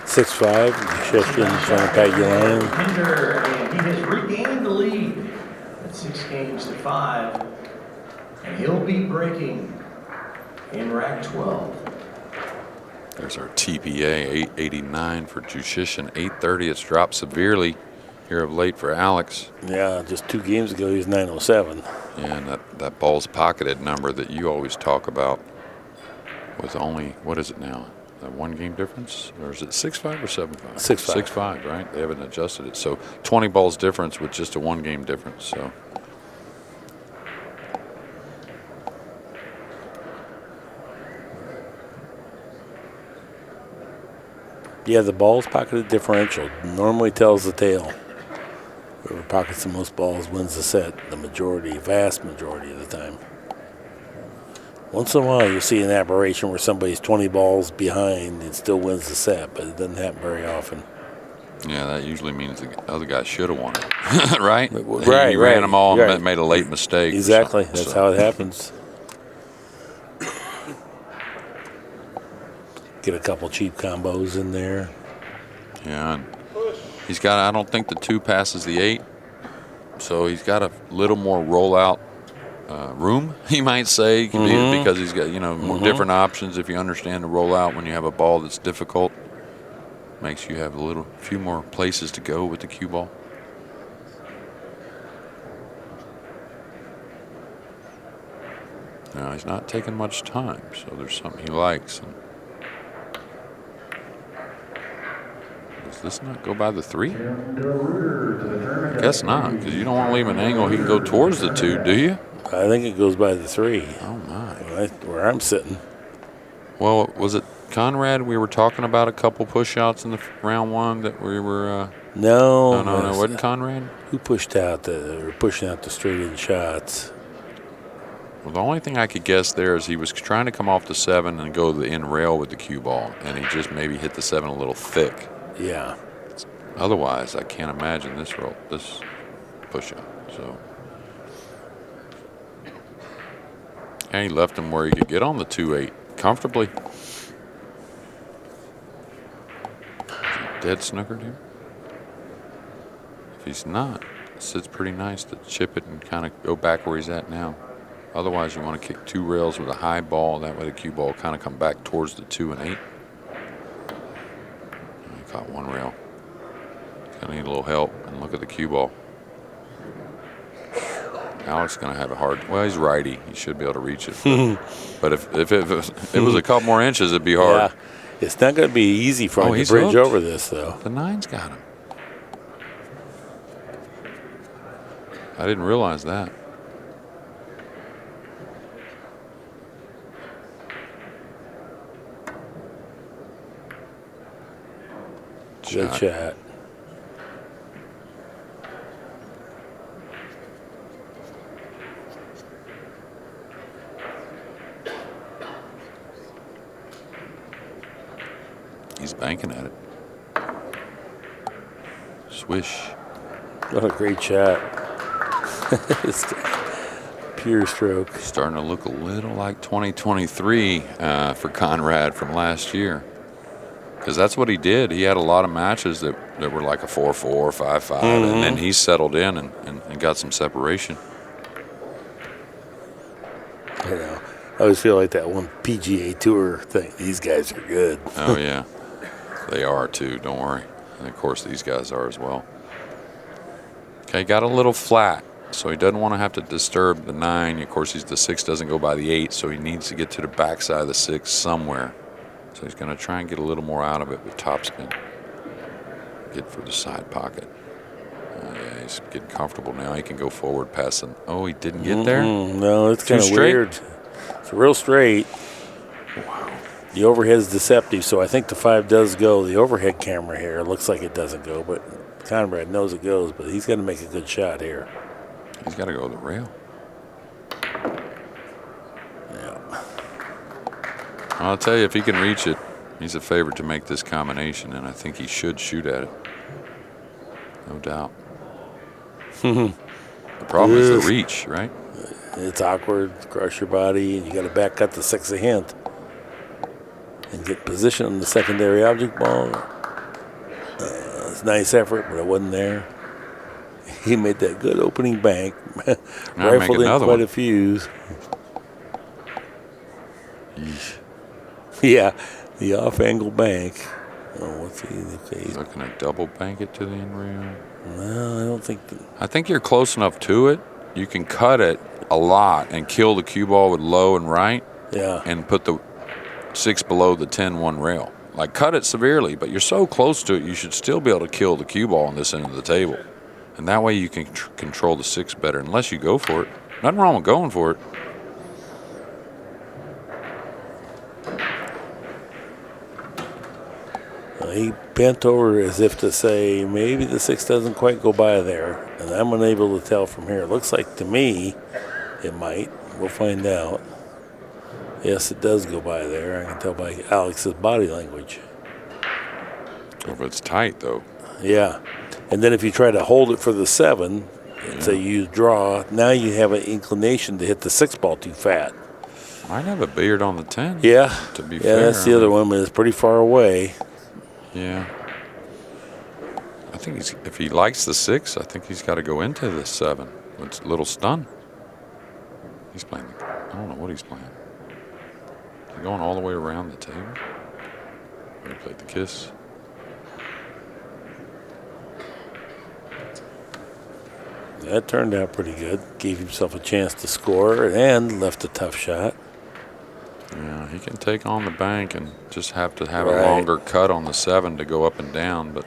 6-5, Juszczyszyn in front of Pagulayan. And he has regained the lead at 6 games to 5. And he'll be breaking in rack 12. There's our TPA, 889 for Juszczyszyn, 830. It's dropped severely here of late for Alex. Yeah, just 2 games ago he was 907. Yeah, and that ball's pocketed number that you always talk about with only, what is it now? A 1-game difference? Or is it 6-5 or 7-5? 6-5. 6-5, right? They haven't adjusted it. So 20 balls difference with just a 1-game difference. So yeah, the balls pocketed differential normally tells the tale. Whoever pockets the most balls wins the set, vast majority of the time. Once in a while, you'll see an aberration where somebody's 20 balls behind and still wins the set, but it doesn't happen very often. yeah, that usually means the other guy should have won it, right? Right, He ran them all right. and made a late mistake. Exactly, that's how it happens. Get a couple cheap combos in there. Yeah, and he's got, I don't think the 2 passes the 8, so he's got a little more rollout room, he might say, because he's got, more different options. If you understand the rollout when you have a ball that's difficult, makes you have a few more places to go with the cue ball. Now he's not taking much time, so there's something he likes. And does this not go by the 3? Guess not, because you don't want to leave an angle he can go towards the 2, do you? I think it goes by the 3. Oh, my. Where I'm sitting. Well, was it Konrad? We were talking about a couple push outs in the round 1 that we were. No. Wasn't Konrad? Who pushed out pushing out the straight in shots? Well, the only thing I could guess there is he was trying to come off the 7 and go to the in rail with the cue ball, and he just maybe hit the 7 a little thick. Yeah. Otherwise, I can't imagine this push out. So. And he left him where he could get on the 2-8 comfortably. Is he dead snookered here? If he's not, it sits pretty nice to chip it and kind of go back where he's at now. Otherwise, you want to kick 2 rails with a high ball. That way the cue ball kind of come back towards the 2 and 8. He caught 1 rail. Gonna need a little help, and look at the cue ball. Alex is going to have a hard. Well, he's righty. He should be able to reach it. But if it was a couple more inches, it'd be hard. It's not going to be easy for him to he's bridge hooked. over this, though. The 9's got him. I didn't realize that. Good shot. He's banking at it. Swish. What a great shot. It's pure stroke. Starting to look a little like 2023 for Konrad from last year. Because that's what he did. He had a lot of matches that were like a 4-4, 5-5, and then he settled in and got some separation. You know, I always feel like that one PGA Tour thing. These guys are good. Oh, yeah. They are, too. Don't worry. And, of course, these guys are as well. Okay, got a little flat, so he doesn't want to have to disturb the 9. Of course, the 6 doesn't go by the 8, so he needs to get to the backside of the 6 somewhere. So he's going to try and get a little more out of it with topspin. Get for the side pocket. Yeah, he's getting comfortable now. He can go forward past them. Oh, he didn't get there? No, it's Too kind of straight? weird. It's real straight. Wow. The overhead is deceptive, so I think the 5 does go. The overhead camera here looks like it doesn't go, but Konrad knows it goes, but he's got to make a good shot here. He's got to go to the rail. Yeah. I'll tell you, if he can reach it, he's a favorite to make this combination, and I think he should shoot at it. No doubt. The problem is the reach, right? It's awkward, cross your body, and you got to back cut the 6 a hint and get position on the secondary object ball. It's a nice effort, but it wasn't there. He made that good opening bank. Rifled in quite a few. Yeesh. Yeah, the off-angle bank. Oh, what's he? Okay. He's looking to double bank it to the in rail. No, I don't think. I think you're close enough to it. You can cut it a lot and kill the cue ball with low and right. Yeah. And put the 6 below the 10-1 rail. Like, cut it severely, but you're so close to it, you should still be able to kill the cue ball on this end of the table. And that way you can control the 6 better, unless you go for it. Nothing wrong with going for it. He bent over as if to say, maybe the 6 doesn't quite go by there. And I'm unable to tell from here. It looks like to me it might. We'll find out. Yes, it does go by there. I can tell by Alex's body language. If it's tight, though. Yeah. And then if you try to hold it for the 7, and say you draw, now you have an inclination to hit the 6 ball too fat. Might have a billiard on the 10. Yeah. To be yeah, fair. that's the other one, but it's pretty far away. Yeah. I think if he likes the 6, I think he's got to go into the 7. It's a little stun. He's playing. I don't know what he's playing. He's going all the way around the table. He played the kiss. That turned out pretty good. Gave himself a chance to score and left a tough shot. Yeah, he can take on the bank and just have to have a longer cut on the 7 to go up and down. But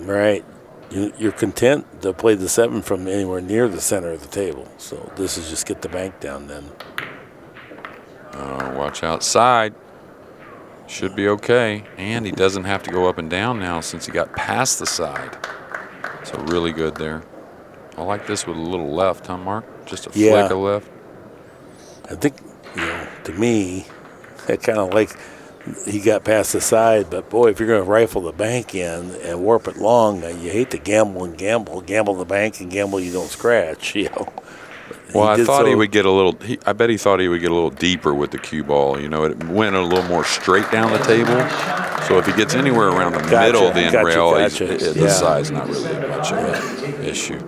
right. You're content to play the 7 from anywhere near the center of the table. So this is just get the bank down then. watch outside. Should be okay. And he doesn't have to go up and down now since he got past the side. So really good there. I like this with a little left, huh, Mark? Just a flick of left. I think, to me, I kind of like he got past the side, but boy, if you're going to rifle the bank in and warp it long, you hate to gamble the bank and gamble you don't scratch, Well, I thought he would get a little. I bet he thought he would get a little deeper with the cue ball. It went a little more straight down the table. So if he gets anywhere around the middle of the end rail, the side's not really much of an issue.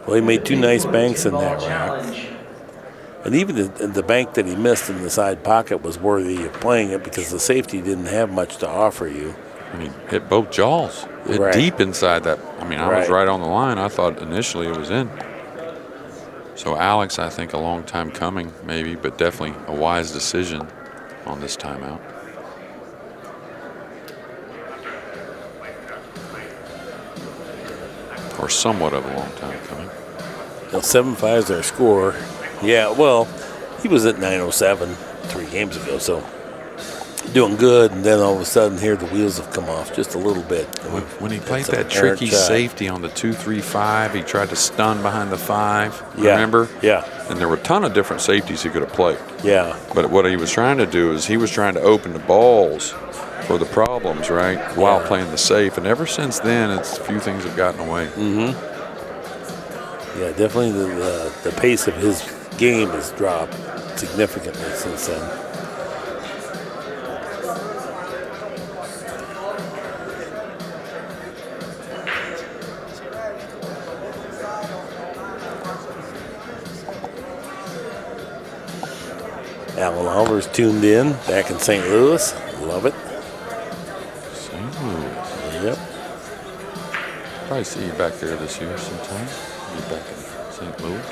Well, he made 2 nice banks in that rack. And even the bank that he missed in the side pocket was worthy of playing it because the safety didn't have much to offer you. And he hit both jaws. Hit deep inside that. I mean, I was right on the line. I thought initially it was in. So Alex, I think a long time coming maybe, but definitely a wise decision on this timeout. or somewhat of a long time coming. 7-5 is our score. Yeah, well, he was at 907 3 games ago, so doing good. And then all of a sudden, here the wheels have come off just a little bit. When he played that tricky safety on the 2-3-5, he tried to stun behind the 5. Yeah. Remember? Yeah. And there were a ton of different safeties he could have played. Yeah. But what he was trying to do is he was trying to open the balls for the problems, right, while playing the safe. And ever since then, a few things have gotten away. Mm-hmm. Yeah, definitely the pace of his game has dropped significantly since then. Alan Oliver's tuned in back in St. Louis. Love it. St. Louis. Yep. Probably see you back there this year sometime. Be back in St. Louis.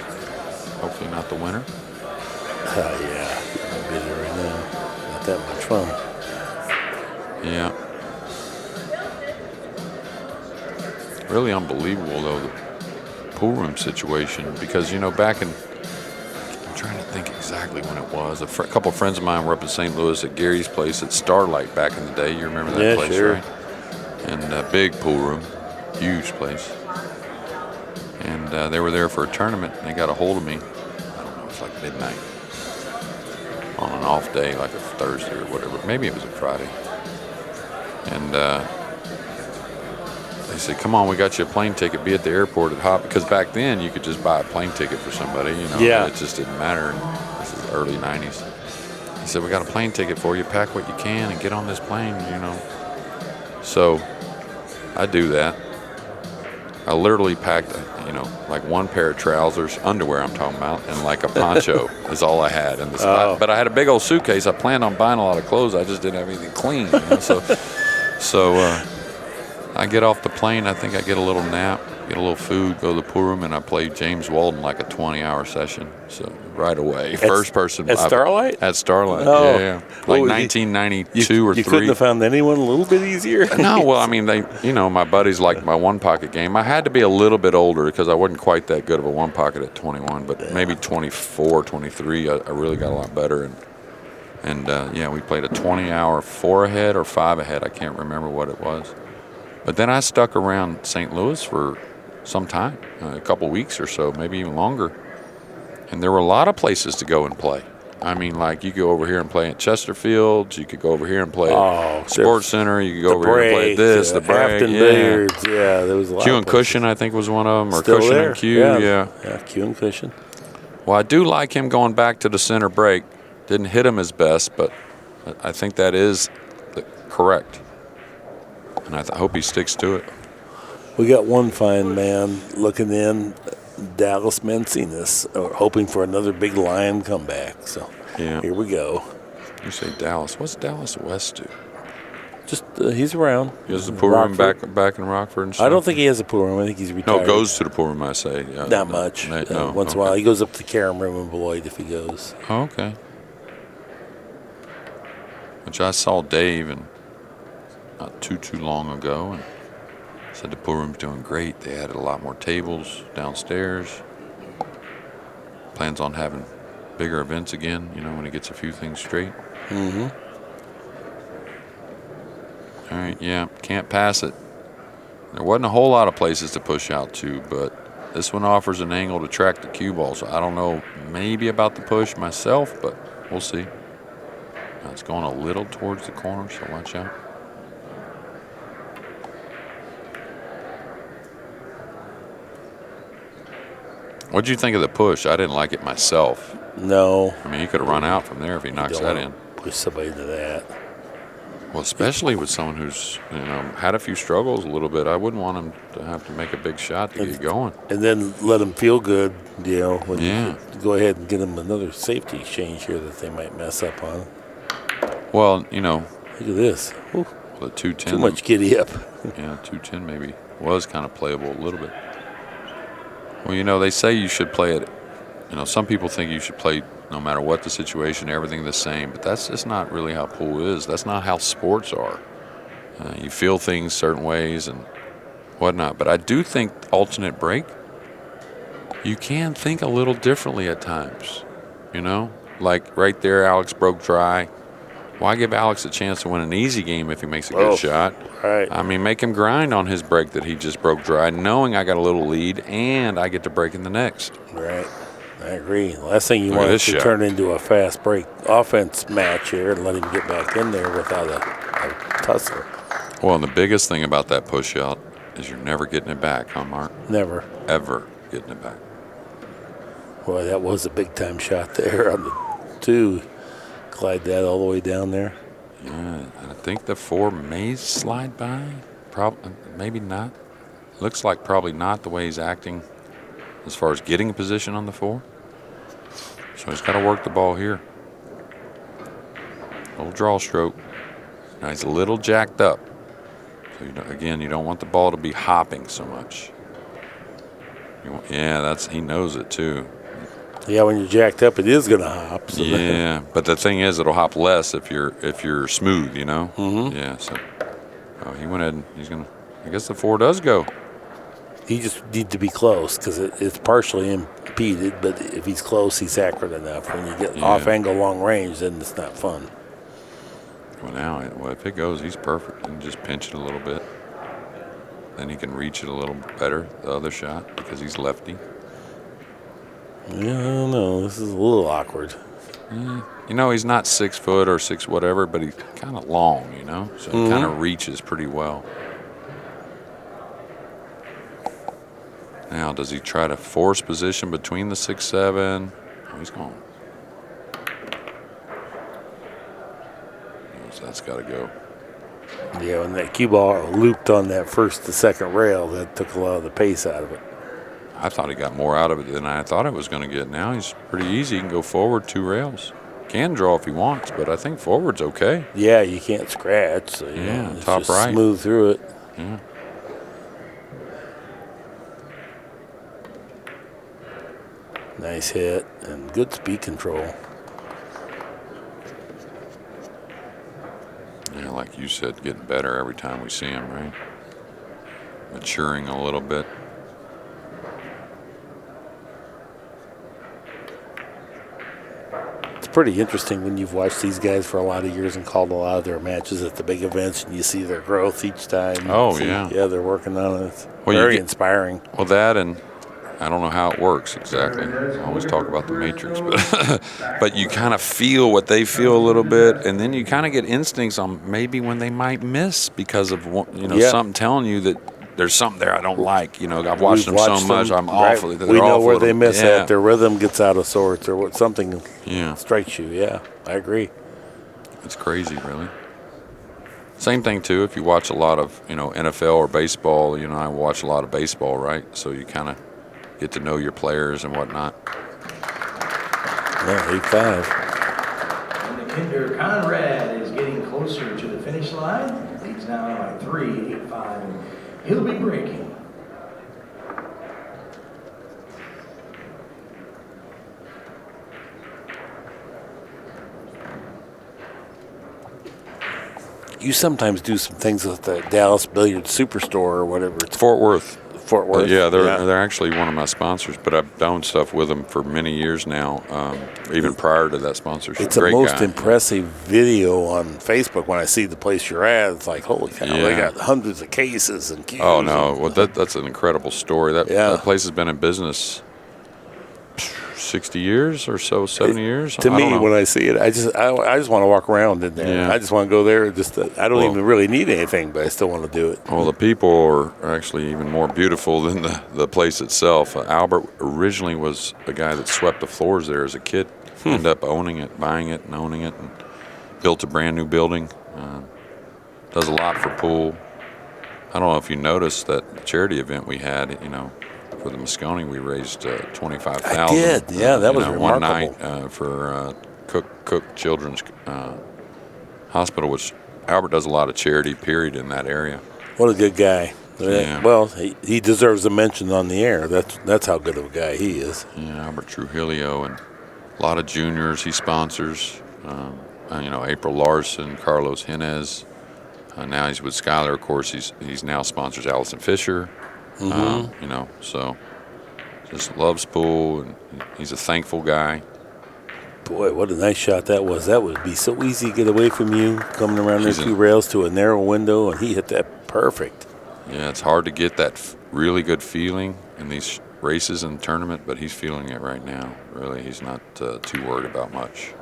Hopefully not the winter. Yeah. I'll be there right now. Not that much fun. Yeah. Really unbelievable, though, the pool room situation. Because, you know, back in, I'm trying to think exactly when it was. A couple of friends of mine were up in St. Louis at Gary's place at Starlight back in the day. You remember that place, sure. right? And a big pool room. Huge place. And they were there for a tournament, and they got a hold of me. I don't know, it was like midnight on an off day, like a Thursday or whatever. Maybe it was a Friday. And they said, come on, we got you a plane ticket. Be at the airport at Hop. Because back then, you could just buy a plane ticket for somebody. You know, Yeah. It just didn't matter. This is the early 90s. He said, we got a plane ticket for you. Pack what you can and get on this plane, you know. So I do that. I literally packed, you know, like one pair of trousers, underwear I'm talking about, and like a poncho is all I had in the spot. But I had a big old suitcase. I planned on buying a lot of clothes. I just didn't have anything clean. You know? So I get off the plane. I think I get a little nap, get a little food, go to the pool room, and I play James Walden like a 20-hour session. So right away, first person at Starlight. At Starlight, Oh. yeah. Like 1992 or 3. You couldn't have found anyone a little bit easier. No, well, I mean, they, you know, my buddies liked my one pocket game. I had to be a little bit older because I wasn't quite that good of a one pocket at 21, but maybe 24, 23, I really got a lot better. And yeah, we played a 20-hour 4 ahead or 5 ahead. I can't remember what it was. But then I stuck around St. Louis for some time, a couple weeks or so, maybe even longer. And there were a lot of places to go and play. I mean, like, you could go over here and play at Chesterfield's. You could go over here and play at Sports Center. You could go over here and play at this, the break. Billiards. Yeah, there was a lot. Q of and Cushion, I think, was one of them, or Still Cushion there. and Q. Yeah, Q and Cushion. Well, I do like him going back to the center break. Didn't hit him his best, but I think that is correct. And I hope he sticks to it. We got one fine man looking in, Dallas Mencinas, hoping for another big Lion comeback. So here we go. You say Dallas. What's Dallas West do? Just he's around. He has the pool room back in Rockford and stuff? I don't think he has a pool room. I think he's retired. No, goes to the pool room, I say. Not much. Once in a while. He goes up to the Carom room in Beloit if he goes. Oh, okay. Which I saw Dave and not too long ago, and said the pool room's doing great. They added a lot more tables downstairs. Plans on having bigger events again, you know, when he gets a few things straight. Mm-hmm. All right, yeah, can't pass it. There wasn't a whole lot of places to push out to, but this one offers an angle to track the cue ball, so I don't know maybe about the push myself, but we'll see. Now it's going a little towards the corner, so watch out. What'd you think of the push? I didn't like it myself. No. I mean, he could have run out from there if he knocks that in. Push somebody to that. Well, especially with someone who's, you know, had a few struggles a little bit. I wouldn't want him to have to make a big shot to get going. And then let him feel good, you know. When Yeah. you go ahead and get him another safety exchange here that they might mess up on. Well, you know. Look at this. Ooh. The 210. Too much giddy up. Yeah, 210 maybe was kind of playable a little bit. Well, you know, they say you should play it. You know, some people think you should play no matter what the situation, everything the same. But that's just not really how pool is. That's not how sports are. You feel things certain ways, and whatnot. But I do think alternate break, you can think a little differently at times. You know, like right there, Alex broke dry. Why give Alex a chance to win an easy game if he makes a good shot? Right. I mean, make him grind on his break that he just broke dry, knowing I got a little lead and I get to break in the next. Right. I agree. Last thing you Look at want this is to shot. turn into a fast break offense match here and let him get back in there without a tussle. Well, and the biggest thing about that push out is you're never getting it back, huh, Mark? Never. Ever getting it back. Boy, that was a big-time shot there on the 2. Glide that all the way down there. Yeah, and I think the 4 may slide by. Probably, maybe not. Looks like probably not the way he's acting as far as getting a position on the 4. So he's got to work the ball here. Little draw stroke. Now he's a little jacked up. So again, you don't want the ball to be hopping so much. He knows it too. Yeah, when you're jacked up, it is going to hop. So Yeah, but the thing is, it'll hop less if you're smooth, you know. Mm-hmm. Yeah. So he went ahead and he's gonna. I guess the 4 does go. He just needs to be close because it's partially impeded. But if he's close, he's accurate enough. When you get off angle, long range, then it's not fun. Well, if it goes, he's perfect. He can just pinch it a little bit. Then he can reach it a little better, the other shot, because he's lefty. Yeah, I don't know. This is a little awkward. You know, he's not 6 foot or 6 whatever, but he's kind of long, you know, so he kind of reaches pretty well. Now, does he try to force position between the 6-7? Oh, he's going. So that's got to go. Yeah, when that cue ball looped on that first to second rail, that took a lot of the pace out of it. I thought he got more out of it than I thought it was going to get. Now he's pretty easy. He can go forward 2 rails. Can draw if he wants, but I think forward's okay. Yeah, you can't scratch. So it's top just right. smooth through it. Yeah. Nice hit and good speed control. Yeah, like you said, getting better every time we see him, right? Maturing a little bit. It's pretty interesting when you've watched these guys for a lot of years and called a lot of their matches at the big events, and you see their growth each time. Oh, See, yeah. Yeah, they're working on it. It's Well, you very get- inspiring. Well, that and I don't know how it works exactly. I always talk about the Matrix, but but you kind of feel what they feel a little bit, and then you kind of get instincts on maybe when they might miss because of something telling you that there's something there I don't like. You know, I've watched them so much, I'm awful. Right. We know where they miss at. Their rhythm gets out of sorts, or what something strikes you. Yeah, I agree. It's crazy, really. Same thing too. If you watch a lot of NFL or baseball, I watch a lot of baseball, right? So you kind of get to know your players and whatnot. Yeah, 8-5. And the Kinder Konrad is getting closer to the finish line. Leads now by 3, 8-5, and he'll be breaking. You sometimes do some things with the Dallas Billiard Superstore or whatever. It's Fort Worth. Fort Worth. They're actually one of my sponsors, but I've done stuff with them for many years now, even prior to that sponsorship. It's a most impressive video on Facebook when I see the place you're at. It's like, holy cow, they got hundreds of cases and cues. Oh, no. Well, that's an incredible story. That place has been in business 60 years or so, 70 years. To me, when I see it, I just want to walk around in there. Yeah. I just want to go there. I don't even really need anything, but I still want to do it. Well, the people are actually even more beautiful than the place itself. Albert originally was a guy that swept the floors there as a kid. Ended up owning it, buying it, and owning it, and built a brand new building. Does a lot for pool. I don't know if you noticed that charity event we had, for the Moscone, we raised $25,000. I did. Yeah, that was remarkable. One night for Cook Children's Hospital, which Albert does a lot of charity, period, in that area. What a good guy. Yeah. Well, he deserves a mention on the air. That's how good of a guy he is. Yeah, Albert Trujillo, and a lot of juniors he sponsors. April Larson, Carlos Henez. Now he's with Skyler. Of course, he's now sponsors Allison Fisher. You know, so just loves pool, and he's a thankful guy. Boy, what a nice shot that was. That would be so easy to get away from you, coming around those 2 rails to a narrow window, and he hit that perfect. Yeah, it's hard to get that really good feeling in these races and tournament, but he's feeling it right now. Really, he's not too worried about much.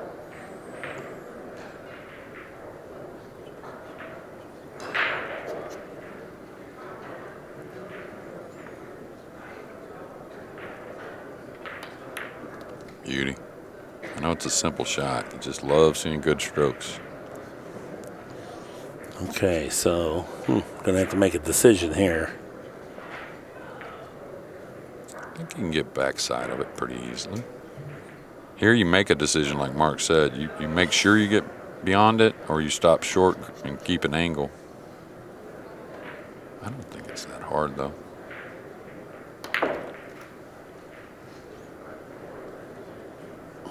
Beauty. I know it's a simple shot. I just love seeing good strokes. Okay, so gonna have to make a decision here. I think you can get backside of it pretty easily. Here you make a decision like Mark said. You make sure you get beyond it, or you stop short and keep an angle. I don't think it's that hard though.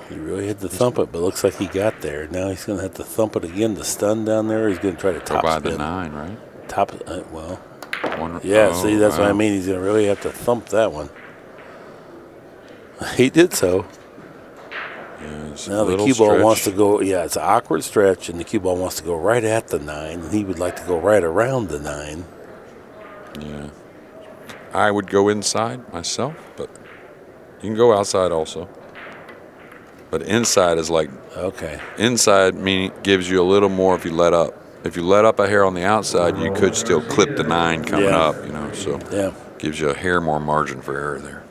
He really had to thump it, but looks like he got there. Now he's going to have to thump it again to stun down there. He's going to try to top Go by spin. the 9, right? Top, see, that's what I mean. He's going to really have to thump that one. He did so. Yeah, now the cue ball wants to go, it's an awkward stretch, and the cue ball wants to go right at the 9, and he would like to go right around the 9. Yeah. I would go inside myself, but you can go outside also. But inside is like, inside gives you a little more if you let up. If you let up a hair on the outside, you could still clip the 9 coming up, you know, so gives you a hair more margin for error there.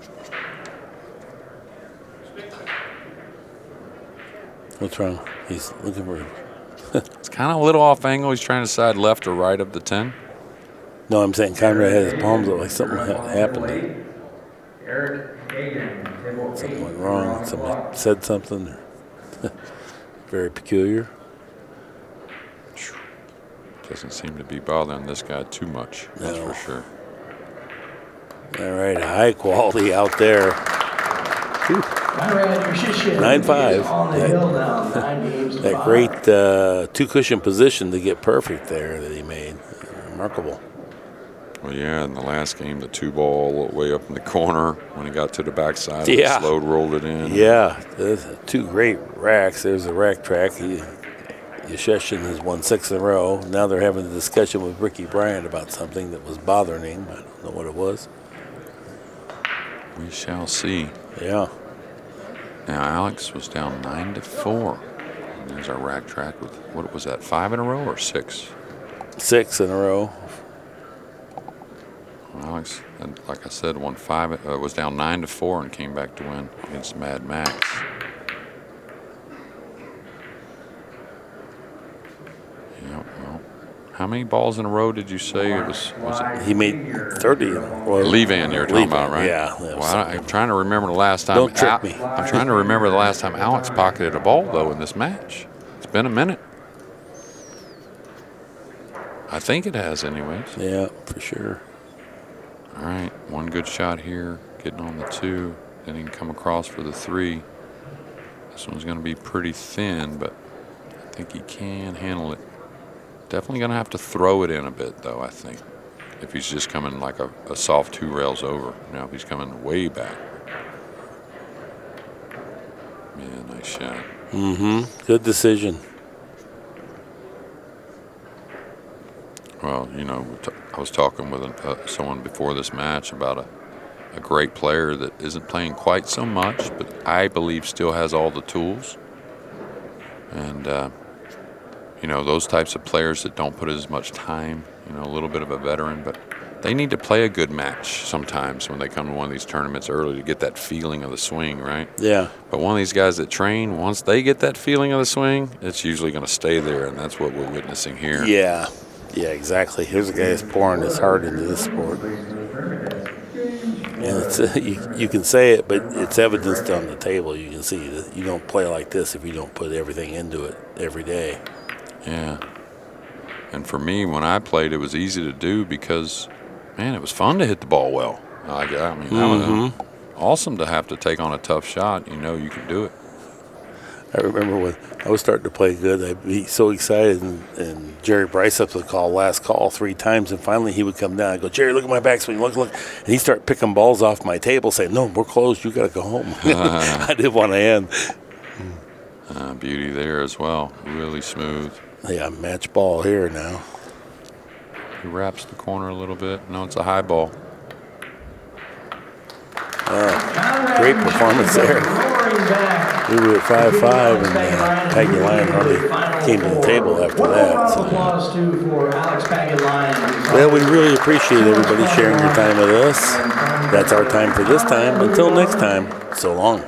What's wrong? He's looking for It's kind of a little off angle. He's trying to decide left or right of the 10. No, I'm saying Conrad had his palms up like something happened. Something went wrong. Somebody said something. Very peculiar. Doesn't seem to be bothering this guy too much. That's for sure. All right, high quality out there. 9-5. That great 2-cushion position to get perfect there that he made. Remarkable. Well, yeah, in the last game, the 2 ball all the way up in the corner when he got to the backside, slowed, rolled it in. Yeah, there's 2 great racks. There's a rack track. Juszczyszyn has won 6 in a row. Now they're having a discussion with Ricky Bryant about something that was bothering him. I don't know what it was. We shall see. Yeah. Now, Alex was down 9-4. And there's our rack track with, what was that, 5 in a row or 6? 6 in a row. Alex, like I said, won 5. Was down 9-4 and came back to win against Mad Max. Yeah, well, how many balls in a row did you say it was it? He made 30 in a row. Leave-in you're talking about, right? Yeah. Well, I'm trying to remember the last time. Don't trick me. I'm trying to remember the last time Alex pocketed a ball, though, in this match. It's been a minute. I think it has anyways. Yeah, for sure. All right, 1 good shot here, getting on the 2. Then he can come across for the 3. This one's going to be pretty thin, but I think he can handle it. Definitely going to have to throw it in a bit, though, I think, if he's just coming like a soft 2 rails over. Now, if he's coming way back. Yeah, nice shot. Good decision. Well, you know, I was talking with someone before this match about a great player that isn't playing quite so much, but I believe still has all the tools. And, you know, those types of players that don't put as much time, you know, a little bit of a veteran, but they need to play a good match sometimes when they come to one of these tournaments early to get that feeling of the swing, right? Yeah. But one of these guys that train, once they get that feeling of the swing, it's usually going to stay there, and that's what we're witnessing here. Yeah. Yeah, exactly. Here's a guy that's pouring his heart into this sport. And it's you can say it, but it's evidenced on the table. You can see that you don't play like this if you don't put everything into it every day. Yeah. And for me, when I played, it was easy to do because, man, it was fun to hit the ball well. I mean, that was awesome to have to take on a tough shot. You know you can do it. I remember when I was starting to play good, I'd be so excited, and Jerry Bryce would call last call 3 times, and finally he would come down. I'd go, Jerry, look at my backswing, look. And he'd start picking balls off my table, saying, no, we're closed, you got to go home. I didn't want to end. Beauty there as well, really smooth. Yeah, match ball here now. He wraps the corner a little bit. No, it's a high ball. Great performance there. We were at 5-5, and Pagulayan hardly came to the table after that. So. Well, we really appreciate everybody sharing your time with us. That's our time for this time. Until next time, so long.